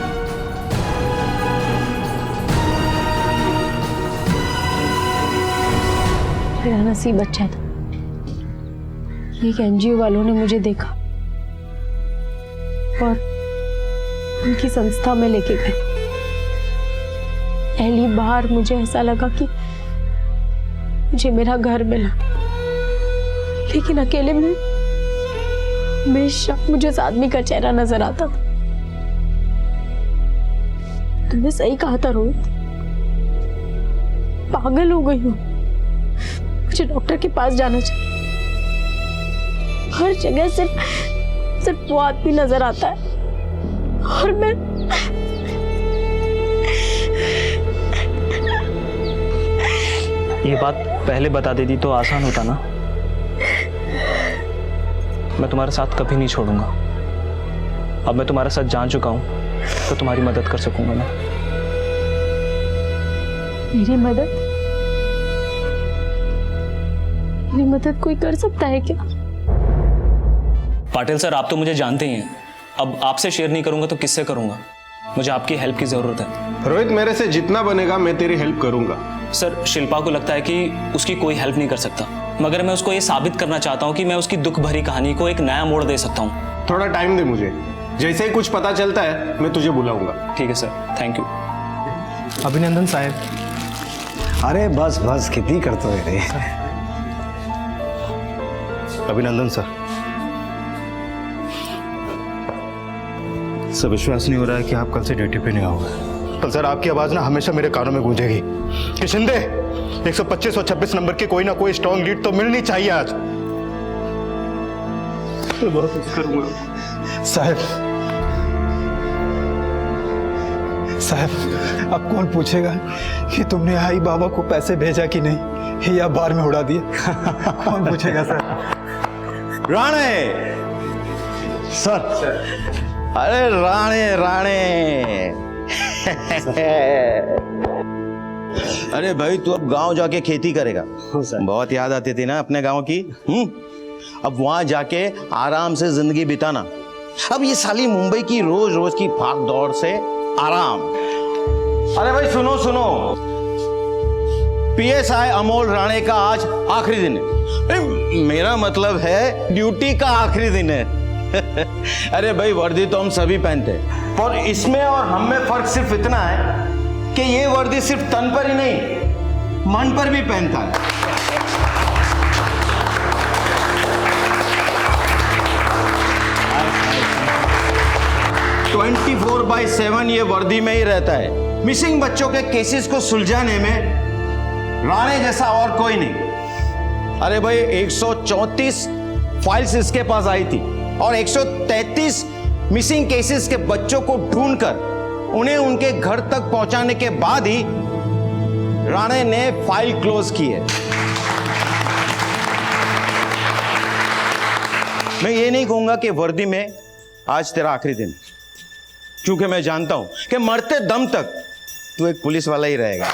[SPEAKER 10] मेरा नसीब अच्छा था, एक एनजीओ वालों ने मुझे देखा और उनकी संस्था में लेके गए। पहली बार मुझे ऐसा लगा कि मुझे मेरा घर मिला,
[SPEAKER 17] लेकिन अकेले में हमेशा मुझे उस आदमी का चेहरा नजर आता था। तुमने सही कहा था रोहित, पागल हो गई हूँ। मुझे डॉक्टर के पास जाना चाहिए। हर जगह सिर्फ वो आदमी नजर आता है और मैं
[SPEAKER 9] ये बात पहले बता देती तो आसान होता ना। मैं तुम्हारा साथ कभी नहीं छोड़ूंगा। अब मैं तुम्हारे साथ जान चुका हूं तो तुम्हारी मदद कर सकूंगा मैं।
[SPEAKER 17] मेरी मदद कोई कर सकता है क्या?
[SPEAKER 2] पाटिल सर, आप तो मुझे जानते ही हैं। अब आपसे शेयर नहीं करूंगा तो किससे करूंगा? मुझे आपकी हेल्प की जरूरत है।
[SPEAKER 5] रोहित, मेरे से जितना बनेगा मैं तेरी हेल्प करूंगा।
[SPEAKER 2] सर, शिल्पा को लगता है कि उसकी कोई हेल्प नहीं कर सकता, मगर मैं उसको ये साबित करना चाहता हूँ कि मैं उसकी दुख भरी कहानी को एक नया मोड़ दे सकता हूँ।
[SPEAKER 5] थोड़ा टाइम दे मुझे, जैसे ही कुछ पता चलता है मैं तुझे बुलाऊंगा।
[SPEAKER 2] ठीक है सर, थैंक यू।
[SPEAKER 9] अभिनंदन साहब।
[SPEAKER 19] अरे बस बस, कितनी करते हो रे।
[SPEAKER 18] अभिनंदन सर। सर, विश्वास नहीं हो रहा है कि आप कल से ड्यूटी पे नहीं आओगे। कल सर आपकी आवाज ना हमेशा मेरे कानों में गूंजेगी कि शिंदे 125 और 26 नंबर की कोई ना कोई स्ट्रॉन्ग लीड तो मिलनी चाहिए आज। मैं बहुत मिस करूंगा
[SPEAKER 16] साहब। अब कौन पूछेगा कि तुमने आई बाबा को पैसे भेजा कि नहीं, या बार में उड़ा दिए? कौन पूछेगा सर?
[SPEAKER 18] राणे सर। अरे राणे अरे भाई, तू अब गांव जाके खेती करेगा? बहुत याद आती थी ना अपने गांव की। अब वहां जाके आराम से जिंदगी बिताना। अब ये साली मुंबई की रोज रोज की भाग दौड़ से आराम। अरे भाई सुनो, PSI अमोल राणे का आज आखिरी दिन है। मेरा मतलब है ड्यूटी का आखिरी दिन है। अरे भाई, वर्दी तो हम सभी पहनते हैं, पर इसमें और हम में फर्क सिर्फ इतना है कि ये वर्दी सिर्फ तन पर ही नहीं, मन पर भी पहनता है। "24/7 ये वर्दी में ही रहता है। मिसिंग बच्चों के केसेस को सुलझाने में राणे जैसा और कोई नहीं। अरे भाई, 134 फाइल्स इसके पास आई थी और 133 मिसिंग केसेस के बच्चों को ढूंढकर उन्हें उनके घर तक पहुंचाने के बाद ही राणे ने फाइल क्लोज की है। मैं ये नहीं कहूंगा कि वर्दी में आज तेरा आखिरी दिन, क्योंकि मैं जानता हूं कि मरते दम तक तू एक पुलिस वाला ही रहेगा।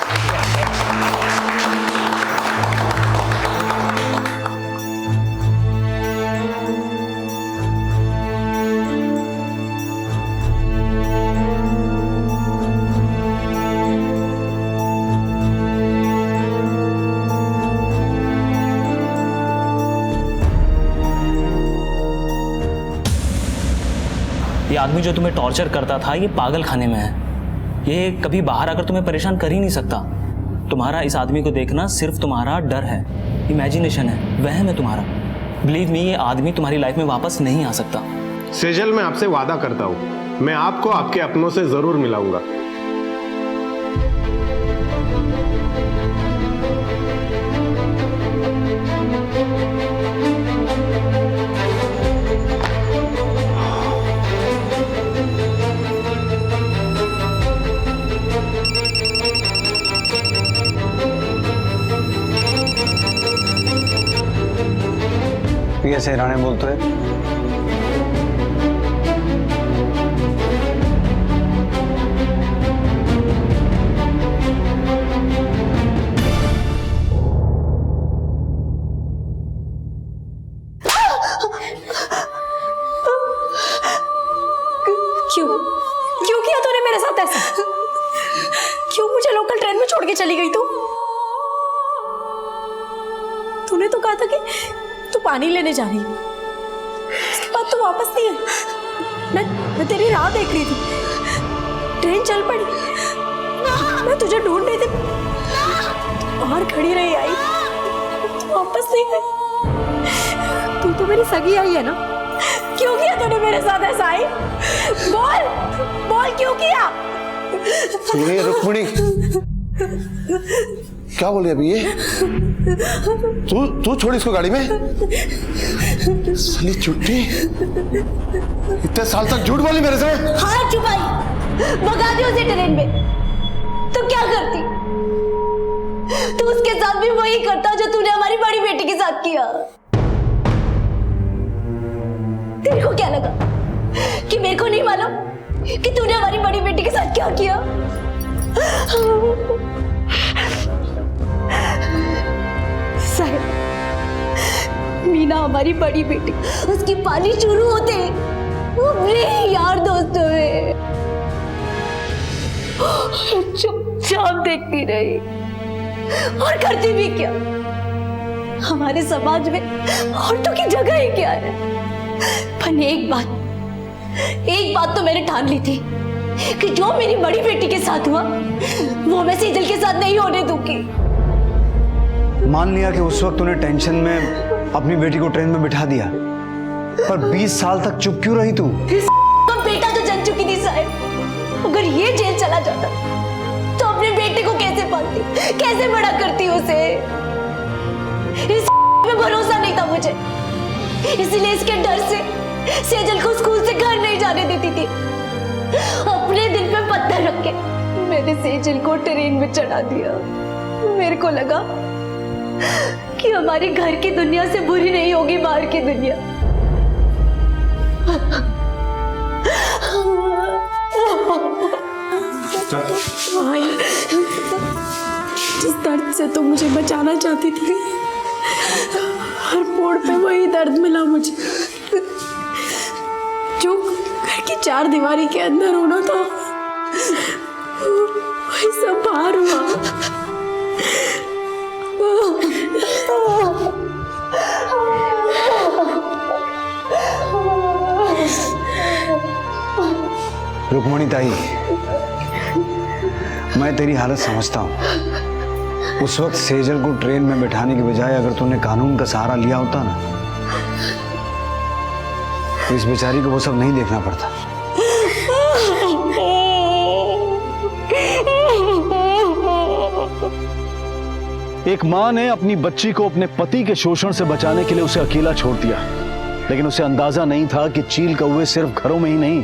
[SPEAKER 2] ये आदमी जो तुम्हें टॉर्चर करता था ये पागल खाने में है। ये कभी बाहर आकर तुम्हें परेशान कर ही नहीं सकता। तुम्हारा इस आदमी को देखना सिर्फ तुम्हारा डर है, इमेजिनेशन है, वहम है तुम्हारा। बिलीव मी, ये आदमी तुम्हारी लाइफ में वापस नहीं आ सकता।
[SPEAKER 5] सेजल, मैं आपसे वादा करता हूं, मैं आपको आपके अपनों से जरूर मिलाऊंगा।
[SPEAKER 19] PSI राणे बोलतोय।
[SPEAKER 17] क्यों किया तूने मेरे साथ ऐसा? क्यों मुझे लोकल ट्रेन में छोड़ के चली गई तूने तो कहा था कि तू पानी लेने जा रही है, उसके बाद तू वापस नहीं आई। मैं तेरी राह देख रही थी, ट्रेन चल पड़ी, मैं तुझे ढूंढ रही थी, और खड़ी रही आई, तू वापस नहीं गई।
[SPEAKER 23] तू मेरी सगी आई है ना?
[SPEAKER 22] क्यों किया तूने मेरे साथ ऐसा? आई बोल बोल, क्यों किया?
[SPEAKER 11] सुनिए रुक्मिणी, क्या बोल रही अभी ये? तू छोड़ इसको गाड़ी में। साली चुट्टी, इतने साल तक झूठ बोली मेरे से।
[SPEAKER 22] हाँ चुप आई, भगा दी उसे ट्रेन में। तो क्या करती? तू उसके साथ भी वही करता जो तूने हमारी बड़ी बेटी के साथ किया। तेरे को क्या लगा कि मेरे को नहीं मालूम कि तूने हमारी बड़ी बेटी के साथ क्या किया? साहिब, मीना हमारी बड़ी बेटी, उसकी पाली शुरू होते वो मेरे यार दोस्तों में चुपचाप देखती रही और करती भी क्या? हमारे समाज में औरतों की जगह ही क्या है? पर एक बात तो मैंने ठान ली थी कि जो मेरी बड़ी बेटी के साथ हुआ वो मैं सेजल के साथ नहीं होने दूंगी।
[SPEAKER 19] मान लिया कि उस वक्त तूने टेंशन में अपनी बेटी को ट्रेन में बिठा दिया, पर 20 साल तक चुप क्यों रही तू?
[SPEAKER 22] बेटा तो जल चुकी थी साहब। अगर ये जेल चला जाता तो अपने बेटे को कैसे पालती, कैसे बड़ा करती उसे? इस में भरोसा नहीं था मुझे, इसलिए इसके डर से सेजल को स्कूल से घर नहीं जाने देती थी। अपने दिल पे पत्थर रख के मैंने सेजल को ट्रेन में चढ़ा दिया। मेरे को लगा कि हमारे घर की दुनिया से बुरी नहीं होगी बाहर की दुनिया। जिस दर्द से तुम मुझे बचाना चाहती थी, हर मोड़ पे वही दर्द मिला मुझे जो घर की 4 दीवारी के अंदर होना था, वही सब बाहर हुआ।
[SPEAKER 19] रुक्मणी ताई, मैं तेरी हालत समझता हूँ। उस वक्त सेजल को ट्रेन में बैठाने के बजाय अगर तूने कानून का सहारा लिया होता ना, तो इस बेचारी को वो सब नहीं देखना पड़ता।
[SPEAKER 1] एक मां ने अपनी बच्ची को अपने पति के शोषण से बचाने के लिए उसे अकेला छोड़ दिया, लेकिन उसे अंदाजा नहीं था कि चील कौवे सिर्फ घरों में ही नहीं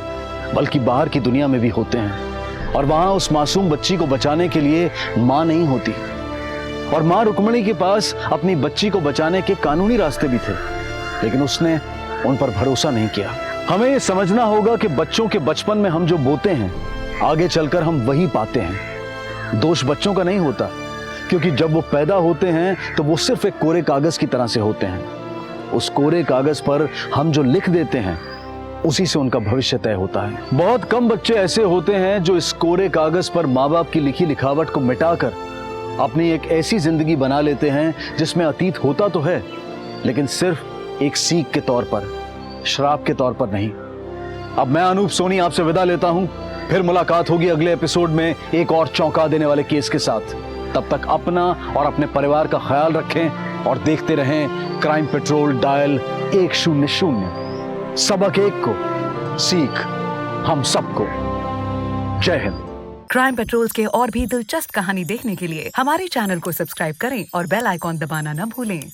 [SPEAKER 1] बल्कि बाहर की दुनिया में भी होते हैं, और वहां उस मासूम बच्ची को बचाने के लिए मां नहीं होती। और मां रुक्मिणी के पास अपनी बच्ची को बचाने के कानूनी रास्ते भी थे, लेकिन उसने उन पर भरोसा नहीं किया। हमें यह समझना होगा कि बच्चों के बचपन में हम जो बोते हैं आगे चलकर हम वही पाते हैं। दोष बच्चों का नहीं होता, क्योंकि जब वो पैदा होते हैं तो वो सिर्फ एक कोरे कागज की तरह से होते हैं। उस कोरे कागज पर हम जो लिख देते हैं उसी से उनका भविष्य तय होता है। बहुत कम बच्चे ऐसे होते हैं जो इस कोरे कागज पर माँ बाप की लिखी लिखावट को मिटाकर अपनी एक ऐसी जिंदगी बना लेते हैं जिसमें अतीत होता तो है, लेकिन सिर्फ एक सीख के तौर पर, श्राप के तौर पर नहीं। अब मैं अनूप सोनी आपसे विदा लेता हूं, फिर मुलाकात होगी अगले एपिसोड में एक और चौंका देने वाले केस के साथ। तब तक अपना और अपने परिवार का ख्याल रखें और देखते रहें क्राइम पेट्रोल डायल 100। सबक एक को, सीख हम सबको। जय हिंद।
[SPEAKER 6] क्राइम पेट्रोल के और भी दिलचस्प कहानी देखने के लिए हमारे चैनल को सब्सक्राइब करें और बेल आइकॉन दबाना न भूलें।